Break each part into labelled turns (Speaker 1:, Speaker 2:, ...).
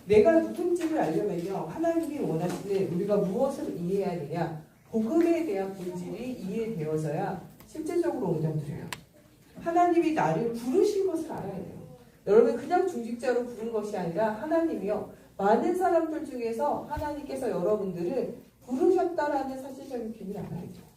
Speaker 1: 내가 누군지를 알려면요, 하나님이 원하시는 우리가 무엇을 이해해야 되냐, 복음에 대한 본질이 이해되어져야 실제적으로 응답드려요. 하나님이 나를 부르신 것을 알아야 돼요. 여러분, 그냥 중직자로 부른 것이 아니라 하나님이요, 많은 사람들 중에서 하나님께서 여러분들을 부르셨다라는 사실적인 비밀을 알아야 돼요.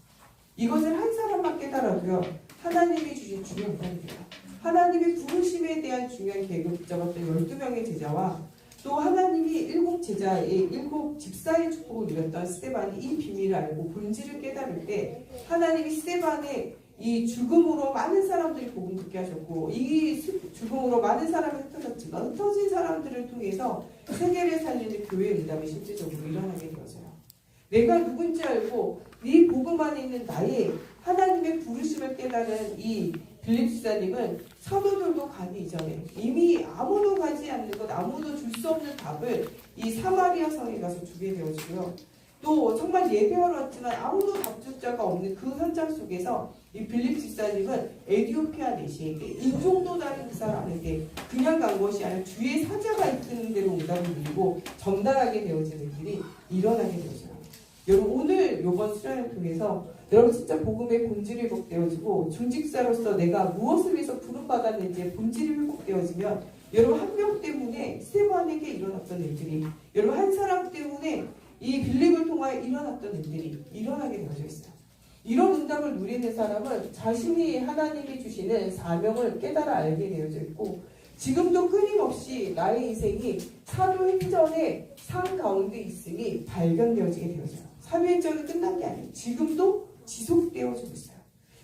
Speaker 1: 이것을 한 사람만 깨달아도요, 하나님이 주신 중요한 응답이에요. 하나님의 부르심에 대한 중요한 계획을 붙잡았던 12명의 제자와 또 하나님이 7 집사의 축복을 누렸던 스데반이 이 비밀을 알고 본질을 깨달을 때 하나님이 스데반의 이 죽음으로 많은 사람들이 복음 듣게 하셨고, 이 죽음으로 많은 사람이 흩어졌지만 흩어진 사람들을 통해서 세계를 살리는 교회의 응답이 실질적으로 일어나게 되어져요. 내가 누군지 알고 이 복음 안에 있는 나의 하나님의 부르심을 깨달은 이 빌립 집사님은 사도들도 가기 이전에 이미 아무도 가지 않는 것, 아무도 줄 수 없는 답을 이 사마리아 성에 가서 주게 되어지고요. 또 정말 예배하러 왔지만 아무도 답줄 자가 없는 그 현장 속에서 이 빌립 집사님은 에티오피아 내시에게, 인종도 다른 그 사람에게 그냥 간 것이 아니라 주의 사자가 이끄는 대로 응답을 누리고 전달하게 되어지는 일이 일어나게 되어져요. 여러분, 오늘 이번 수련을 통해서 여러분 진짜 복음의 본질이 회복되어지고 중직자로서 내가 무엇을 위해서 부름받았는지의 본질이 회복되어지면 여러분 한 명 때문에 스데반에게 일어났던 일들이, 여러분 한 사람 때문에 이 빌립을 통하여 일어났던 일들이 일어나게 되어져 있어요. 이런 응답을 누리는 사람은 자신이 하나님이 주시는 사명을 깨달아 알게 되어져 있고, 지금도 끊임없이 나의 인생이 사도행전의 상 가운데 있음이 발견되어지게 되어져요. 사도행전은 끝난 게 아니에요. 지금도 지속되어지고 있어요.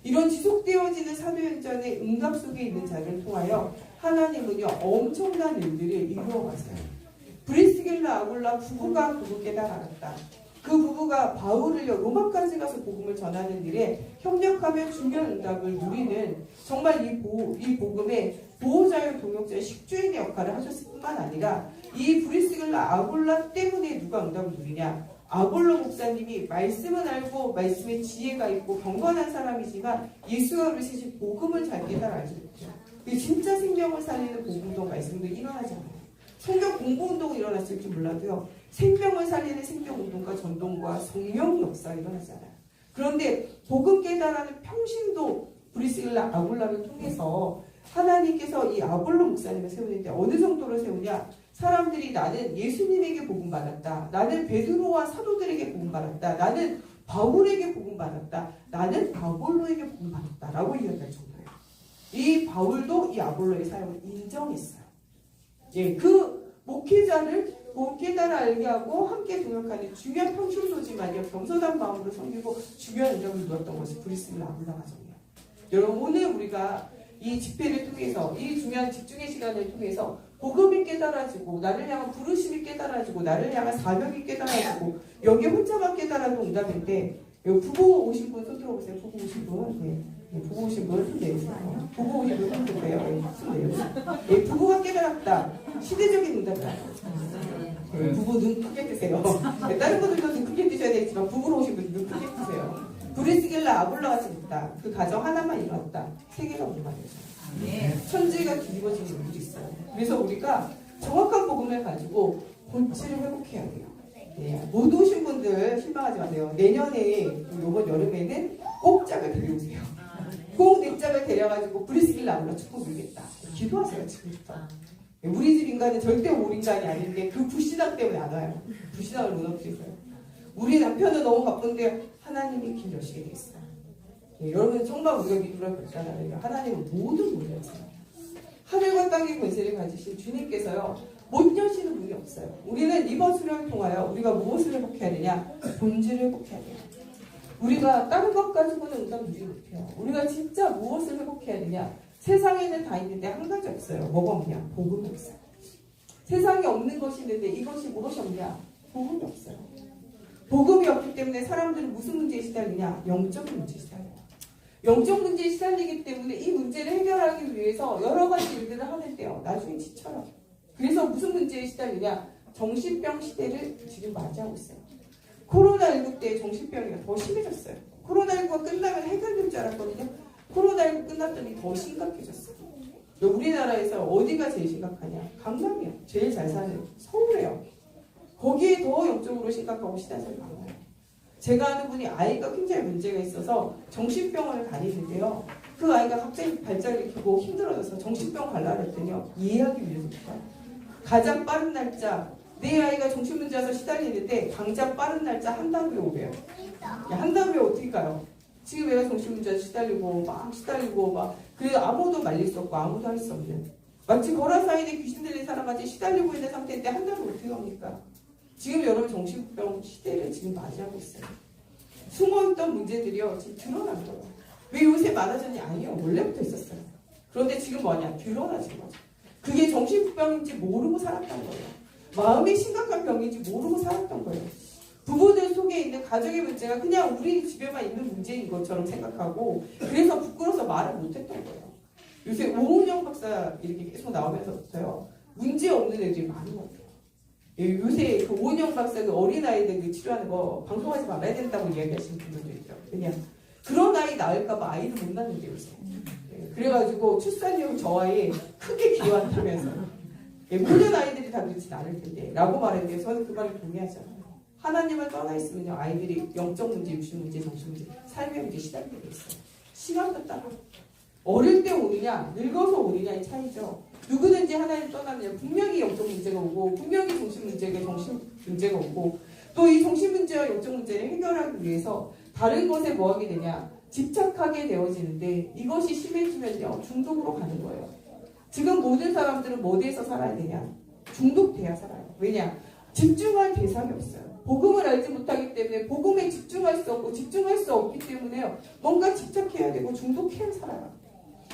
Speaker 1: 이런 지속되어지는 사도행전의 응답 속에 있는 자를 통하여 하나님은요, 엄청난 일들을 이루어가세요. 브리스길라 아굴라 부부가 그거 깨달았다. 그 부부가 바울을요, 로마까지 가서 복음을 전하는 일에 협력하며 중요한 응답을 누리는, 정말 이 복음의 보호자요 동역자의 식주인의 역할을 하셨을 뿐만 아니라 이 브리스길라 아굴라 때문에 누가 응답을 누리냐, 아볼로 목사님이 말씀은 알고 말씀에 지혜가 있고 경건한 사람이지만 예수가 그러신 복음을 잘 깨달아 알죠. 진짜 생명을 살리는 복음도 말씀도 일어나지 않아요. 성경 공부운동이 일어났을 줄 몰라도요, 생명을 살리는 생명운동과 전동과 성령 역사가 일어나잖아요. 그런데 복음 깨달아는 평신도 브리스길라 아굴라를 통해서 하나님께서 이 아볼로 목사님을 세우는데 어느 정도로 세우냐, 사람들이 나는 예수님에게 복음받았다, 나는 베드로와 사도들에게 복음받았다, 나는 바울에게 복음받았다, 나는 아볼로에게 복음받았다 라고 이야기할 정도예요. 이 바울도 이 아볼로의 사역을 인정했어요. 예, 그 목회자를 복음 깨달아 알게 하고 함께 동역하는 중요한 평신도지만요, 겸손한 마음으로 섬기고 중요한 응답을 누렸던 것이 브리스길라 아굴라 가정이에요. 여러분, 오늘 우리가 이 집회를 통해서, 이 중요한 집중의 시간을 통해서 복음이 깨달아지고 나를 향한 부르심이 깨달아지고 나를 향한 사명이 깨달아지고 여기 혼자만 깨달아도 응답인데, 여기 부부 오신 분 손 들어보세요. 부부 오신 분, 네, 부부 오신 분 손 내주세요. 부부 오신 분 손 들어보세요. 손 내주세요. 네, 부부가 깨달았다. 시대적인 응답이다. 네, 부부 눈 크게 뜨세요. 네, 다른 분들도 눈 크게 뜨셔야 되겠지만 부부로 오신 분 눈 크게 뜨세요. 브리스길라 아굴라 같이 됐다. 그 가정 하나만 일어났다. 세계가 운반해져요. 천지가 뒤집어지는 일이 있어요. 그래서 우리가 정확한 복음을 가지고 본질을 회복해야 돼요. 네, 못 오신 분들 실망하지 마세요. 내년에, 이번 여름에는 꼭 짝을 데려오세요. 꼭 내 짝을 데려가지고 브리스길라 아굴라 축복 누리겠다. 기도하세요, 지금부터. 우리 집 인간은 절대 올 인간이 아닌데 그 불신앙 때문에 안 와요. 불신앙을 무너뜨리세요. 우리 남편은 너무 바쁜데 하나님이 길 여시게 돼 있어요. 네, 여러분 정말 우리가 믿으라 그랬잖아요. 하나님은 모든 문을 여세요. 하늘과 땅의 권세를 가지신 주님께서요, 못 여시는 문이 없어요. 우리는 이번 수련을 통하여 우리가 무엇을 회복해야 되냐? 본질을 회복해야 돼요. 우리가 다른 것 가지고는 응답 누리지 못해요. 우리가 진짜 무엇을 회복해야 되냐? 세상에는 다 있는데 한 가지 없어요. 뭐가 없냐? 복음이 없어요. 세상에 없는 것이 있는데 이것이 무엇이 없냐? 복음이 없어요. 복음이 없기 때문에 사람들은 무슨 문제에 시달리냐? 영적인 문제에 시달려요. 영적 문제에 시달리기 때문에 이 문제를 해결하기 위해서 여러 가지 일들을 하는데요, 나중에 지쳐요. 그래서 무슨 문제에 시달리냐? 정신병 시대를 지금 맞이하고 있어요. 코로나19 때 정신병이 더 심해졌어요. 코로나19가 끝나면 해결될 줄 알았거든요. 코로나19 끝났더니 더 심각해졌어요. 우리나라에서 어디가 제일 심각하냐? 강남이요. 제일 잘 사는 서울이에요. 거기에 더 영적으로 심각하고 시달리는 많아요. 제가 아는 분이 아이가 굉장히 문제가 있어서 정신병원을 다니는데요. 그 아이가 갑자기 발작을 켜고 힘들어져서 정신병원 가려고 했더니요. 이해하기 위해서부터 가장 빠른 날짜, 내 아이가 정신문제 와서 시달리는데 당장 빠른 날짜 한 달 후에 오래요. 한 달 후에 어떻게 가요? 지금 애가 정신문제에 시달리고 그 아무도 말릴 수 없고 아무도 할 수 없는, 마치 거라사인에 귀신 들린 사람같이 시달리고 있는 상태인데 한 달 후에 어떻게 합니까? 지금 여러분 정신병 시대를 지금 맞이하고 있어요. 숨어있던 문제들이요 지금 드러난 거예요. 왜 요새 많아졌냐? 아니요, 원래부터 있었어요. 그런데 지금 뭐냐? 드러나진 거죠. 그게 정신병인지 모르고 살았던 거예요. 마음이 심각한 병인지 모르고 살았던 거예요. 부부들 속에 있는 가정의 문제가 그냥 우리 집에만 있는 문제인 것처럼 생각하고, 그래서 부끄러워서 말을 못했던 거예요. 요새 오은영 박사 이렇게 계속 나오면서부터요, 문제 없는 애들이 많은 것 같아요. 요새 그 오은영 박사 그 어린아이들 그 치료하는 거 방송하지 말아야 된다고 이야기하시는 분들도 있더라고요. 그냥 그런 아이 낳을까봐 아이를 못 낳는데 요새. 그래가지고 출산율 저하에 크게 기여한다면서. 모든 아이들이 다 그렇진 않을 텐데 라고 말했는데 저는 그 말에 동의하잖아요. 하나님을 떠나 있으면요, 아이들이 영적 문제, 육신 문제, 정신 문제, 삶의 문제 시달리게 돼 있어요. 시간도 따라. 어릴 때 오느냐, 늙어서 오느냐의 차이죠. 누구든지 하나님 떠나면 분명히 영적 문제가 오고, 분명히 정신 문제가 오고, 또 이 정신 문제와 영적 문제를 해결하기 위해서 다른 것에 뭐 하게 되냐, 집착하게 되어지는데, 이것이 심해지면요 중독으로 가는 거예요. 지금 모든 사람들은 어디에서 살아야 되냐? 중독돼야 살아요. 왜냐? 집중할 대상이 없어요. 복음을 알지 못하기 때문에 복음에 집중할 수 없고, 집중할 수 없기 때문에요, 뭔가 집착해야 되고 중독해야 살아요.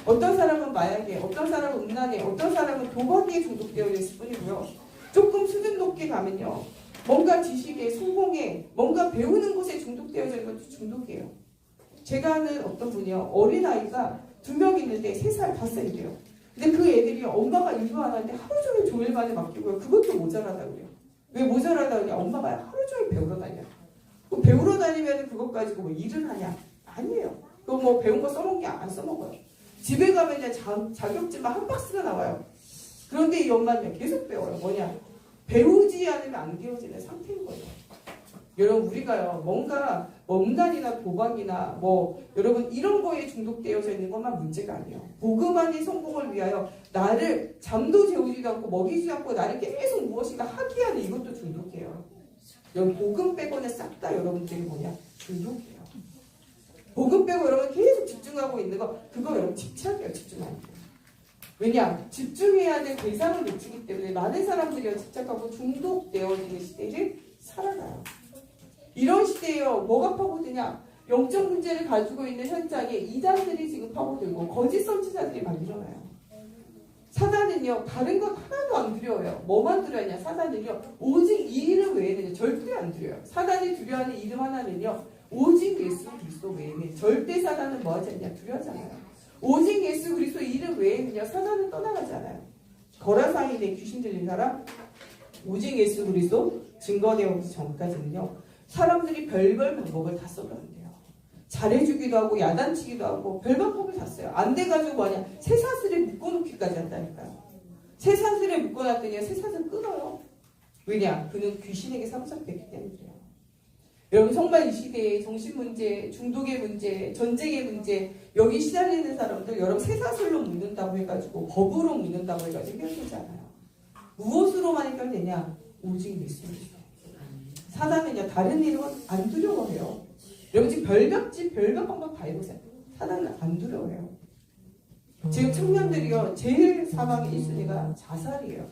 Speaker 1: 어떤 사람은 마약에, 어떤 사람은 음란에, 어떤 사람은 도박에 중독되어 있을 뿐이고요. 조금 수준 높게 가면요, 뭔가 지식에, 성공에, 뭔가 배우는 것에 중독되어 있는 것도 중독이에요. 제가 아는 어떤 분이요, 어린아이가 2명 있는데 3살, 5살이래요. 근데 그 애들이 엄마가 일도 안 하는데 하루 종일 조일반에 맡기고요. 그것도 모자라다고요. 왜 모자라다 그러냐? 엄마가 하루 종일 배우러 다녀. 배우러 다니면 그것 가지고 뭐 일을 하냐? 아니에요. 그거 뭐 배운 거 써먹는 게 안 써먹어요. 집에 가면 자격증만 한 박스가 나와요. 그런데 이 엄마는 계속 배워요. 뭐냐? 배우지 않으면 안 배워지는 상태인 거예요. 여러분, 우리가요, 뭔가 음란이나 도박이나 여러분 이런 거에 중독되어져 있는 것만 문제가 아니에요. 복음 안의 성공을 위하여 나를 잠도 재우지도 않고 먹이지도 않고 나를 계속 무엇인가 하게 하는 이것도 중독이에요. 여러분, 복음 빼고는 싹 다 여러분들이 뭐냐? 중독이에요. 복음 빼고 여러분 계속 집중하고 있는 거, 그거 여러분 집착이에요. 집중하는 거. 왜냐? 집중해야 될 대상을 놓치기 때문에 많은 사람들이 집착하고 중독되어지는 시대를 살아가요. 이런 시대에요, 뭐가 파고드냐? 영적 문제를 가지고 있는 현장에 이단들이 지금 파고들고 거짓 선지자들이 막 일어나요. 사단은요, 다른 것 하나도 안 두려워요. 뭐만 두려워하냐? 사단은요, 오직 이 이름 외에는 절대 안 두려워요. 사단이 두려워하는 이름 하나는요, 오직 예수 그리스도 외에는 절대 사단은 뭐하지 않냐? 두려워하잖아요. 오직 예수 그리스도 이름 외에는요, 사단은 떠나가잖아요. 거라사인에 귀신 들린 사람, 오직 예수 그리스도 증거되기 전까지는요, 사람들이 별별 방법을 다 써봤는데요. 잘해주기도 하고 야단치기도 하고 별 방법을 다 써요. 안 돼가지고 뭐냐, 쇠사슬에 묶어놓기까지 한다니까요. 쇠사슬에 묶어놨더니 쇠사슬 끊어요. 왜냐? 그는 귀신에게 사로잡혔기 때문이에요. 여러분, 정말 이 시대에 정신문제, 중독의 문제, 전쟁의 문제, 여기 시달리는 사람들 여러분 쇠사슬로 묶는다고 해가지고, 법으로 묶는다고 해가지고 해결되지 않아요. 무엇으로만 해결되냐? 오직 예수님이죠. 사단은요, 다른 일은 안 두려워해요. 여러분 지금 별벽 방법 다 해보세요. 사단은 안 두려워해요. 지금 청년들이요, 제일 사망의 1순위가 자살이에요.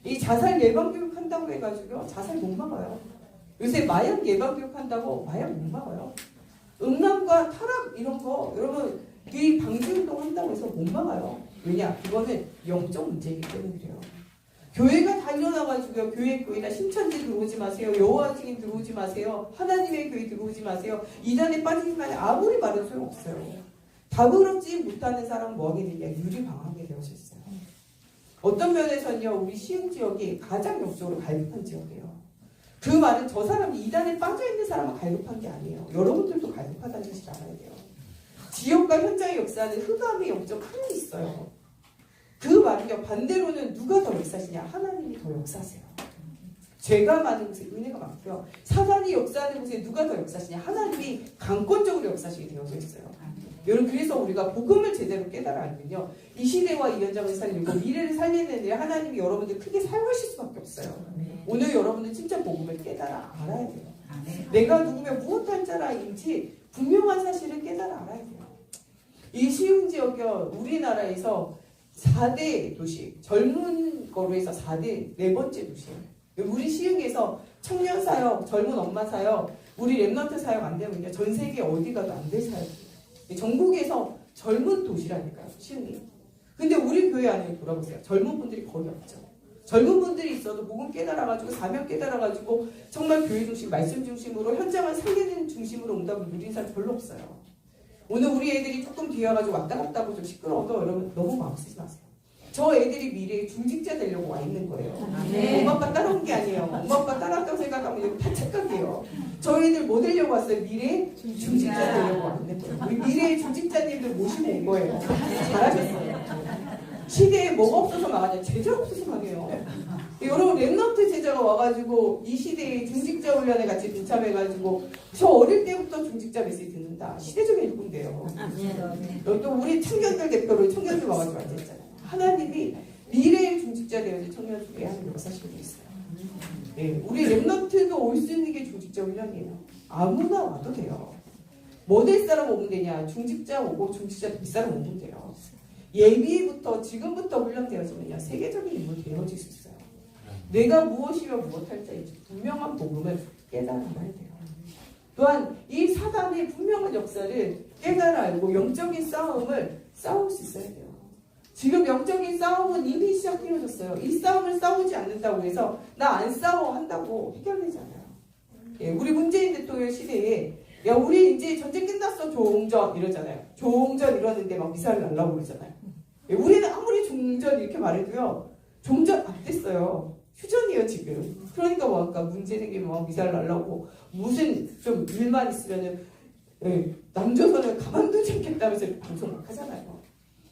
Speaker 1: 이 자살 예방교육 한다고 해가지고 자살 못 막아요. 요새 마약 예방교육 한다고 마약 못 막아요. 음란과 타락 이런 거 여러분 이 방지운동 한다고 해서 못 막아요. 왜냐? 그거는 영적 문제이기 때문에 그래요. 교회가 다 일어나가지고요, 교회다 신천지 들어오지 마세요, 여호와 증인 들어오지 마세요, 하나님의 교회 들어오지 마세요, 이단에 빠지기만 해 아무리 말해도 소용없어요. 다그럽지 못하는 사람은 뭐하게 되냐? 유리방하게 되어졌어요. 어떤 면에서는요, 우리 시흥 지역이 가장 영적으로 갈급한 지역이에요. 그 말은 저 사람이 이단에 빠져있는 사람은 갈급한 게 아니에요. 여러분들도 갈급하다는 것을 알아야 돼요. 지역과 현장의 역사는 흑암의 영적 하늘이 있어요. 그 말은요, 반대로는 누가 더 역사시냐? 하나님이 더 역사하세요. 죄가 많은 곳에 은혜가 많고요. 사단이 역사하는 곳에 누가 더 역사시냐? 하나님이 강권적으로 역사시게 되어져 있어요. 여러분, 그래서 우리가 복음을 제대로 깨달아 알면요, 이 시대와 이 현장을 살리고 미래를 살리는 데 하나님이 여러분들 크게 사용하실 수밖에 없어요. 오늘 여러분들 진짜 복음을 깨달아 알아야 돼요. 내가 누구면 무엇할 자라인지 분명한 사실을 깨달아 알아야 돼요. 이 시흥 지역이요, 우리나라에서 4대 도시, 젊은 거로 해서 4대, 네 번째 도시예요. 우리 시흥에서 청년 사역, 젊은 엄마 사역, 우리 랩런트 사역 안 되면요, 전 세계 어디 가도 안 될 사역이에요. 전국에서 젊은 도시라니까요, 시흥이. 근데 우리 교회 안에 돌아보세요. 젊은 분들이 거의 없죠. 젊은 분들이 있어도 복음 깨달아가지고 사명 깨달아가지고 정말 교회 중심, 말씀 중심으로 현장을 살리는 중심으로 응답을 누린 사람 별로 없어요. 오늘 우리 애들이 조금 뒤에 와가지고 왔다 갔다 하고 좀 시끄러워도 여러분 너무 마음 쓰지 마세요. 저 애들이 미래에 중직자 되려고 와 있는 거예요. 엄마 아빠 따라온 게 아니에요. 엄마 아빠 따라왔다고 생각하면 이거 다 착각이에요. 저 애들 뭐 되려고 왔어요? 미래에 중직자 되려고 와 있는 거예요. 우리 미래의 중직자님들 모시고 온 거예요. 잘하셨어요. 시대에 뭐가 없어서 망하냐? 제자가 없어서 망해요. 여러분, 랩런트 제자가 와가지고 이 시대에 중직자 훈련에 같이 동참해가지고 저 어릴 때부터 중직자 메시지 듣는다. 시대적인 일꾼데요. 또 우리 청년들 대표로 청년들 와가지고 앉아있잖아요. 하나님이 미래의 중직자 되어진 청년 중에 하는 역사시고 있어요. 네, 우리 랩런트도 올 수 있는 게 중직자 훈련이에요. 아무나 와도 돼요. 뭐 될 사람 오면 되냐? 중직자 오고 중직자 될 사람 오면 돼요. 예비부터 지금부터 훈련되어지면요, 세계적인 인물이 되어질 수 있어요. 내가 무엇이며 무엇할 자인지 분명한 복음을 깨달아야 돼요. 또한 이 사단의 분명한 역사를 깨달아 알고 영적인 싸움을 싸울 수 있어야 돼요. 지금 영적인 싸움은 이미 시작되어졌어요. 이 싸움을 싸우지 않는다고 해서 나 안 싸워 한다고 해결되지 않아요. 예, 우리 문재인 대통령 시대에 야, 우리 이제 전쟁 끝났어, 종전 이러잖아요. 종전 이러는데 막 미사일 날라오고 그러잖아요. 예, 우리는 아무리 종전 이렇게 말해도요, 종전 안 됐어요. 휴전이에요, 지금. 그러니까 뭐할까, 문재인에게 막 미사일 날라오고 무슨 좀 일만 있으면은, 예, 남조선을 가만두지 않겠다면서 방송 막 하잖아요.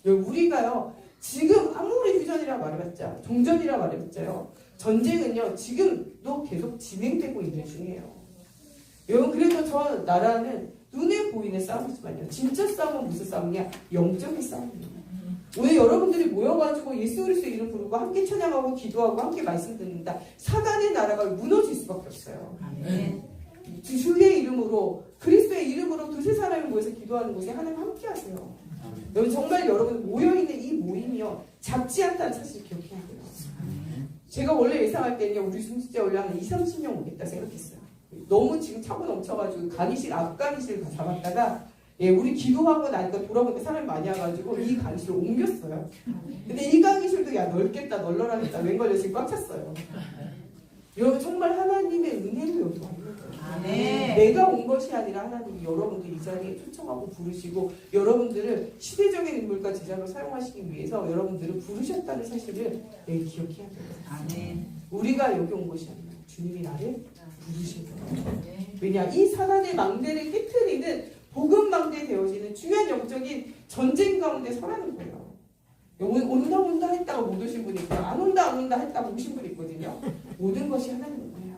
Speaker 1: 예, 우리가요, 지금 아무리 휴전이라 말해봤자, 종전이라 말해봤자요, 전쟁은요, 지금도 계속 진행되고 있는 중이에요. 여러분, 그래서 저 나라는 눈에 보이는 싸움이지만요, 진짜 싸움은 무슨 싸움이냐? 영적인 싸움이에요. 오늘 여러분들이 모여가지고 예수 그리스도의 이름 부르고 함께 찬양하고 기도하고 함께 말씀 듣는다. 사단의 나라가 무너질 수밖에 없어요. 주의 이름으로, 그리스도의 이름으로 두세 사람이 모여서 기도하는 곳에 하나님 함께 하세요. 여러분, 정말 여러분 모여있는 이 모임이요, 작지 않다는 사실을 기억해야 돼요. 제가 원래 예상할 때는요, 우리 중직자 원래 한 20-30명 오겠다 생각했어요. 너무 지금 차고 넘쳐가지고 강의실, 앞 강의실 잡았다가, 예, 우리 기도하고 나니까 돌아보니까 사람이 많이 와가지고 이 강의실을 옮겼어요. 근데 이 강의실도 야, 넓겠다, 널널하겠다, 웬걸요, 지금 꽉 찼어요. 여러분, 정말 하나님의 은혜로 여기 와 있는 거예요. 내가 온 것이 아니라 하나님이 여러분들 이 자리에 초청하고 부르시고 여러분들을 시대적인 인물과 제자로 사용하시기 위해서 여러분들을 부르셨다는 사실을, 예, 기억해야 돼요. 우리가 여기 온 것이 아니라 주님이 나를 부르신 거예요. 왜냐, 이 사단의 망대를 깨트리는 복음 망대 되어지는 중요한 영적인 전쟁 가운데 서라는 거예요. 온다 했다가 못 오신 분이 있고, 안 온다 했다가 오신 분이 있거든요. 모든 것이 하나님인 거예요.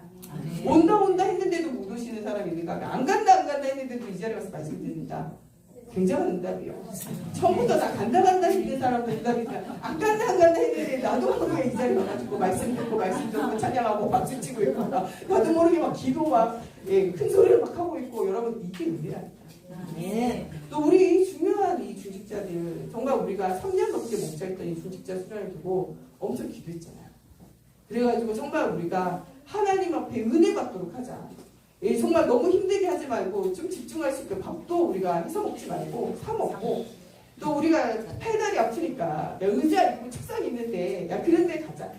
Speaker 1: 온다 했는데도 못 오시는 사람이 있는가 하면, 안 간다 했는데도 이 자리에 와서 말씀 듣는다. 굉장한 응답이요. 처음부터 나 간다 했는 사람도 응답이다. 안 간다 했는데 나도 모르게 이 자리에 와가지고 말씀 듣고 찬양하고 박수 치고 있고, 나도 모르게 막 기도 막, 예, 큰 소리를 막 하고 있고, 여러분, 이게 은혜라니까. 또 우리 중요한 이 중직자들, 정말 우리가 3년 넘게 목자했던 이 중직자 수련을 두고 엄청 기도했잖아요. 그래가지고 정말 우리가 하나님 앞에 은혜 받도록 하자. 예, 정말 너무 힘들게 하지 말고 좀 집중할 수 있게 밥도 우리가 해서 먹지 말고 사 먹고, 또 우리가 팔다리 아프니까 야, 의자 있고 책상 있는데 야, 그런 데 가자.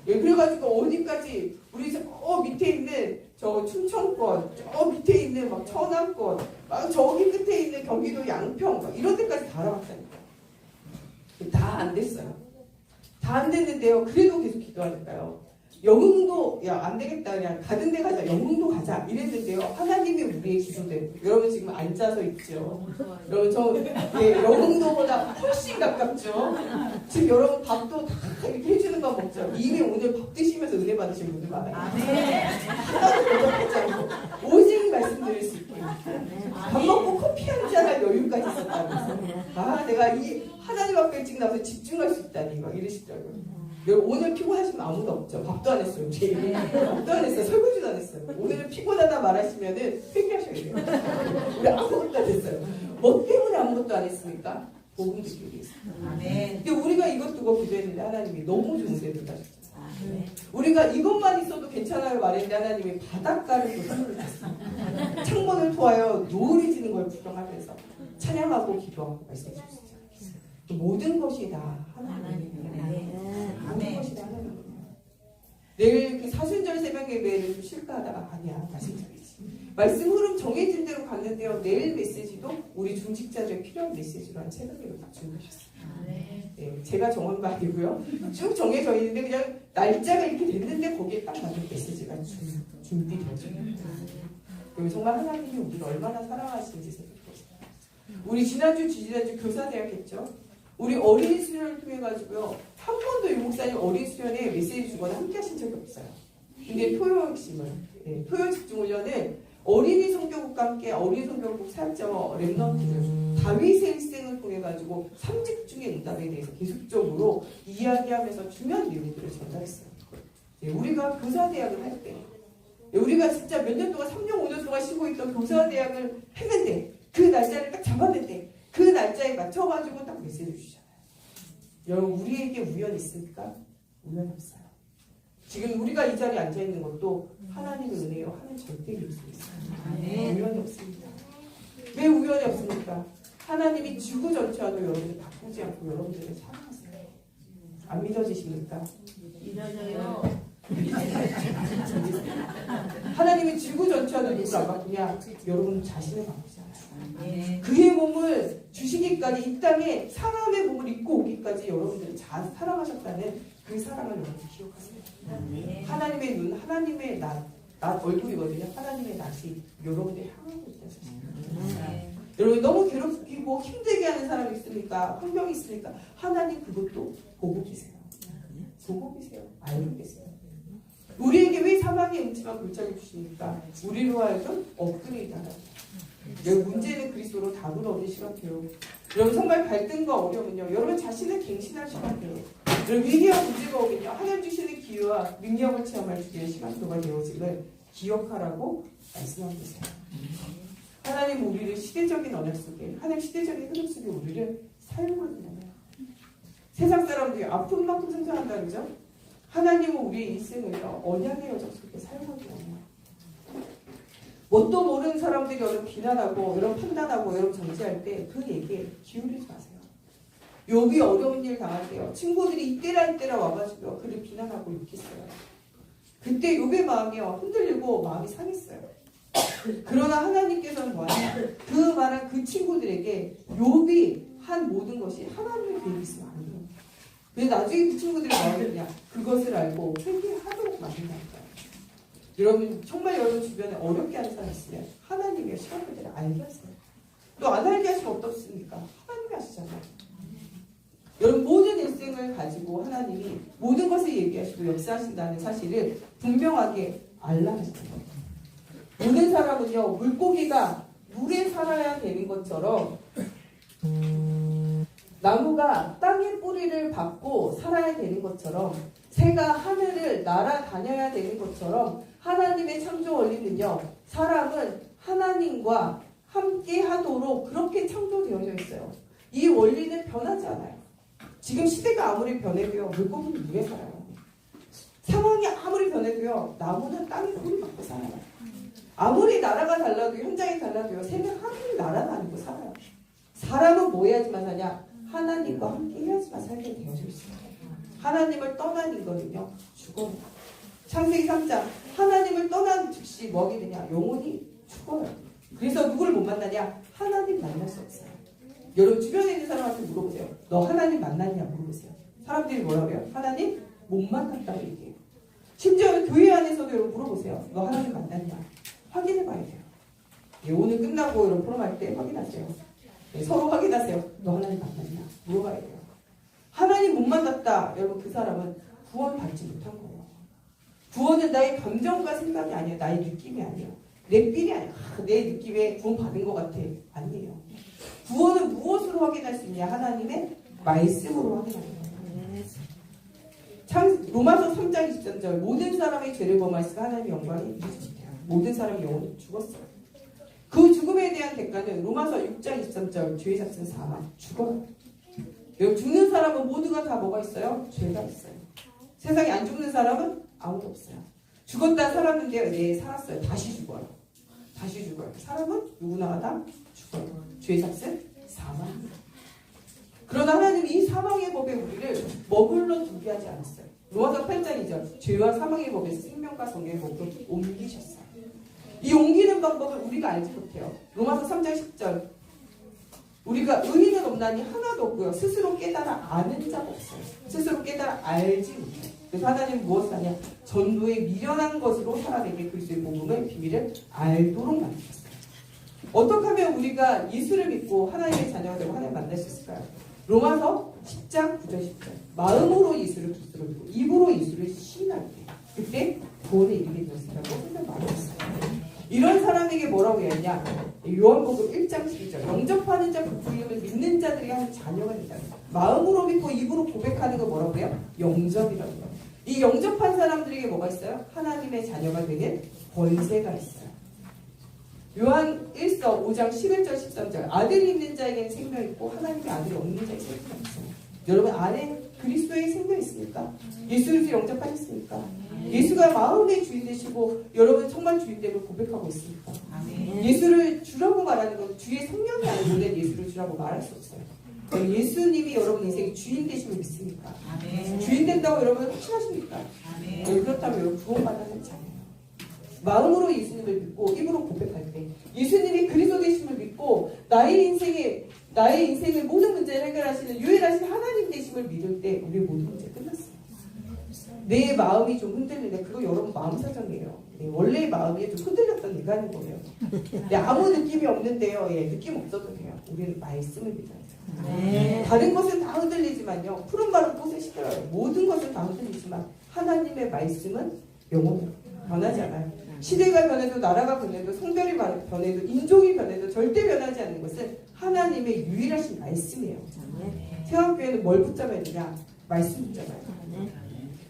Speaker 1: 예, 그래가지고 어디까지 우리 저 밑에 있는 저 충청권, 저 밑에 있는 막 천안권, 막 저기 끝에 있는 경기도 양평, 막 이런 데까지 다 알아봤다니까. 다 안 됐어요. 다 안 됐는데요. 그래도 계속 기도하니까요. 영흥도 기도 야 안 되겠다 그냥 가는 데 가자 영흥도 가자 이랬는데요. 하나님이 우리의 기도대로 여러분 지금 앉아서 있죠. 여러분 저 영흥도보다 훨씬 가깝죠. 지금 여러분 밥도 다 이렇게 해주는 거 먹죠. 이미 오늘 밥 드시면서 은혜 받으신 분들 많아요. 하나도 대접하지 않고 오직 말씀드릴 수 있게 밥 먹고 커피 한 잔할 여유까지 있었다면서 내가 이 하나님 앞에 일찍 나와서 집중할 수 있다니 막 이러시더라고요. 오늘 피곤하시면 아무도 없죠. 밥도 안 했어요. 밥도 안 했어요. 설거지도 안 했어요. 오늘은 피곤하다 말하시면은 회개하셔야 돼요. 우리 아무것도 안 했어요. 뭐 때문에 아무것도 안 했습니까? 복음 듣기 위해서. 근데 우리가 이것 두고 기도했는데 하나님이 너무 좋은 데를 가셨잖아요. 우리가 이것만 있어도 괜찮아요 말했는데 하나님이 바닷가를 또 선물을 줬어요. 창문을 통하여 노을이 지는 걸 구경하면서 찬양하고 기도하고 말씀해 주셨어요. 모든 것이 다 하나님이에요. 모든 것이 다 하나님이에요. 내일 그 사순절 새벽 예배를 좀 쉴까 하다가 아니야 말씀드리지. 말씀 흐름 정해진 대로 갔는데요. 내일 메시지도 우리 중직자들의 필요한 메시지로 한 새벽 예배 딱 준비하셨어요. 네, 제가 정한 바 아니고요. 쭉 정해져 있는데 그냥 날짜가 이렇게 됐는데 거기에 딱 맞는 메시지가 준비되어져요. 그리고 정말 하나님이 우리를 얼마나 사랑하시는지 생각해보세요. 우리 지난주 교사대학 했죠. 우리 어린이 수련을 통해 가지고요. 한 번도 유 목사님 어린이 수련에 메시지 주거나 함께 하신 적이 없어요. 근데 토요 핵심을 토요 집중훈련을 어린이 성교국과 함께 어린이 성교국 사역자 랩넌트들 다윗의 일생을 통해 가지고 3집 중의 응답에 대해서 계속적으로 이야기하면서 중요한 내용들을 전달했어요. 우리가 교사대학을 할 때 우리가 진짜 몇 년 동안 3년 5년 동안 쉬고 있던 교사대학을 했는데 그 날짜를 딱 잡았는데 그 날짜에 맞춰가지고 딱 메시지 주시잖아요. 여러분 우리에게 우연이 있습니까? 우연이 없어요. 지금 우리가 이 자리에 앉아있는 것도 하나님의 은혜요. 하나님 절대 이룰 수 있어요. 우연이 없습니다. 왜 우연이 없습니까? 하나님이 지구전체와도 여러분을 바꾸지 않고 여러분들을 사랑하세요. 안 믿어지십니까?
Speaker 2: 믿어져요.
Speaker 1: 하나님이 지구 전체와도 누구를 안 바꾸냐? 여러분 자신을 바꾸잖아요. 그의 몸을 주시기까지 이 땅에 사람의 몸을 입고 오기까지 여러분들을 잘 사랑하셨다는 그 사랑을 여러분 기억하세요. 하나님의 눈, 하나님의 낯 얼굴이거든요. 하나님의 낯이 여러분들 향하고 있다는 여러분 너무 괴롭히고 힘들게 하는 사람이 있습니까? 환경이 있습니까? 하나님 그것도 보고 계세요. 보고 계세요. 알고 계세요. 우리에게 왜 사망의 음침한 골짜기 주십니까? 우리로 하여금 업그레이드하라. 여러분 문제는 그리스도로 답을 얻는 시간표요. 여러분 정말 갈등과 어려움은요. 여러분 자신을 갱신할 시간표요. 여러분 위기와 문제가 오면요. 하나님 주시는 기회와 능력을 체험할 수 있는 시간표가 되어짐을 기억하라고 말씀하고 계세요. 하나님 우리를 시대적인 언약 속에 하나님 시대적인 흐름 속에 우리를 사용하는 세상 사람들이 아픈 만큼 성장한다 그러죠? 하나님은 우리의 인생을요 언약의 여정 속에 사용하기 원해요. 뭣도 모르는 사람들이 여러분 비난하고 여러분 판단하고 여러분 정지할 때 그 얘기에 기울이지 마세요. 욥이 어려운 일 당할 때요 친구들이 이때라 와가지고 그를 비난하고 욕했어요. 그때 욥의 마음이요 흔들리고 마음이 상했어요. 그러나 하나님께서는 뭐하냐 그 말한 그 친구들에게 욥이 한 모든 것이 하나님의 계획이 있으면 안 돼요. 근데 나중에 그 친구들이 뭐하냐 그것을 알고 회개하도록 만든다니까요. 여러분 정말 여러분 주변에 어렵게 하는 사람 있으면 하나님의 시간표대로 알게 하세요. 또 안 알게 하시면 어떻습니까? 하나님이 하시잖아요. 여러분 모든 일생을 가지고 하나님이 모든 것을 얘기하시고 역사하신다는 사실을 분명하게 알라 하시잖아요. 모든 사람은요 물고기가 물에 살아야 되는 것처럼 나무가 땅의 뿌리를 받고 살아야 되는 것처럼 새가 하늘을 날아다녀야 되는 것처럼 하나님의 창조 원리는요 사람은 하나님과 함께 하도록 그렇게 창조되어져 있어요. 이 원리는 변하지 않아요. 지금 시대가 아무리 변해도요 물고기는 물에 살아요. 상황이 아무리 변해도요 나무는 땅의 뿌리 받고 살아요. 아무리 나라가 달라도 현장이 달라도요 새는 하늘을 날아다니고 살아요. 사람은 뭐 해야지만 사냐? 하나님과 함께 해야지만 살게 되어져 있어요. 하나님을 떠난 인간은요 죽어요. 창세기 3장 하나님을 떠난 즉시 뭐 하게 되냐? 영혼이 죽어요. 그래서 누구를 못 만나냐? 하나님 만날 수 없어요. 여러분 주변에 있는 사람한테 물어보세요. 너 하나님 만났냐 물어보세요. 사람들이 뭐라고 해요? 하나님 못 만났다고 얘기해요. 심지어는 교회 안에서 여러분도 여러분 물어보세요. 너 하나님 만났냐? 확인해 봐야 돼요. 예, 오늘 끝나고 여러분 프로할 때 확인하세요. 예, 서로 확인하세요. 너 하나님 만났냐? 물어봐야 돼요. 하나님 못 만났다. 여러분 그 사람은 구원 받지 못한 거예요. 구원은 나의 감정과 생각이 아니에요. 나의 느낌이 아니에요. 내 필이 아니에요. 내 느낌에 구원 받은 것 같아. 아니에요. 구원은 무엇으로 확인할 수 있냐? 하나님의 말씀으로 확인하는 거예요. 로마서 3장 23절 모든 사람의 죄를 범하시고 하나님의 영광이 이루어지세요. 모든 사람이 영원히 죽었어요. 그 죽음에 대한 대가는 로마서 6장 23절 죄의 값은 사망, 죽어요. 여기 죽는 사람은 모두가 다 뭐가 있어요? 죄가 있어요. 세상에 안 죽는 사람은 아무도 없어요. 죽었다 살았는데 네, 살았어요. 다시 죽어요. 다시 죽어요. 사람은 누구나 다 죽어요. 죄의 값은 사망. 그러나 하나님이 이 사망의 법에 우리를 머물러 두게 하지 않았어요. 로마서 8장 2절 죄와 사망의 법에서 생명과 성경의 법으로 옮기셨어요. 이 옮기는 방법을 우리가 알지 못해요. 로마서 3장 10절 우리가 의인은 없나니 하나도 없고요. 스스로 깨달아 아는 자가 없어요. 스스로 깨달아 알지 못해요. 그래서 하나님은 무엇을 하냐? 전도의 미련한 것으로 사람에게 그리스도의 복음의 비밀을 알도록 만드셨어요. 어떻게 하면 우리가 예수를 믿고 하나님의 자녀가 되고 하나님 만날 수 있을까요? 로마서 10장 9절 10절 마음으로 예수를 그리스도로 믿고 입으로 예수를 시인할 때 그때 구원에 이르게 되었다고 선생 말했어요. 이런 사람에게 뭐라고 했냐? 요한복음 1장 12절 영접하는 자 그 이름을 믿는 자들이 하는 자녀가 된다. 마음으로 믿고 입으로 고백하는 거 뭐라고 해요? 영접이라고 해요. 이 영접한 사람들에게 뭐가 있어요? 하나님의 자녀가 되는 권세가 있어요. 요한 1서 5장 11절 13절 아들이 있는 자에게는 생명이 있고 하나님의 아들이 없는 자에게 생명이 있어요. 여러분 안에 그리스도의 생명이 있습니까? 예수를 영접하셨습니까? 예수가 마음의 주인 되시고 여러분 정말 주인됨을 고백하고 있습니까? 예수를 주라고 말하는 건 주의 성령이 아니면 예수를 주라고 말할 수 없어요. 예수님이 여러분 인생의 주인 되심을 믿습니까? 주인 된다고 여러분 확신하십니까? 그렇다면 여러분 구원받는 자예요. 마음으로 예수님을 믿고 입으로 고백할 때 예수님이 그리스도 되심을 믿고 나의 인생의 모든 문제를 해결하시는 유일하신 하나님 되심을 믿을 때 우리의 모든 문제 끝났어요. 내 마음이 좀 흔들리는데 그거 여러분 마음 사정이에요. 원래의 마음이 좀 흔들렸던 내가 하는 거예요. 아무 느낌이 없는데요. 느낌 없어도 돼요. 우리는 말씀을 믿어야 돼요. 다른 것은 다 흔들리지만요. 푸른 말은 꽃을 시들어요. 모든 것은 다 흔들리지만 하나님의 말씀은 영원해요. 변하지 않아요. 시대가 변해도 나라가 변해도 성별이 변해도 인종이 변해도 절대 변하지 않는 것은 하나님의 유일하신 말씀이에요. 세왕교회는 뭘 붙잡아야 되냐? 말씀 붙잡아요.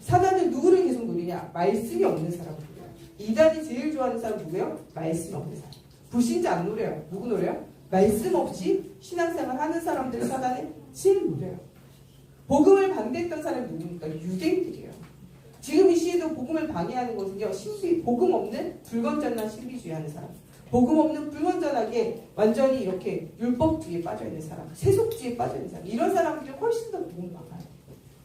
Speaker 1: 사단은 누구를 계속 노리냐? 말씀이 없는 사람을 노려요. 이단이 제일 좋아하는 사람 누구예요? 말씀 없는 사람. 불신자 안 노려요. 누구 노려요? 말씀 없이 신앙생활 하는 사람들 사단이 제일 노려요. 복음을 반대했던 사람이 누굽니까? 유대인들이에요. 지금 이 시에도 복음을 방해하는 것은요, 복음 없는 불건전한 신비주의하는 사람, 복음 없는 불건전하게 완전히 이렇게 율법주의에 빠져있는 사람, 세속주의에 빠져있는 사람, 이런 사람들이 훨씬 더 복음을 막아요.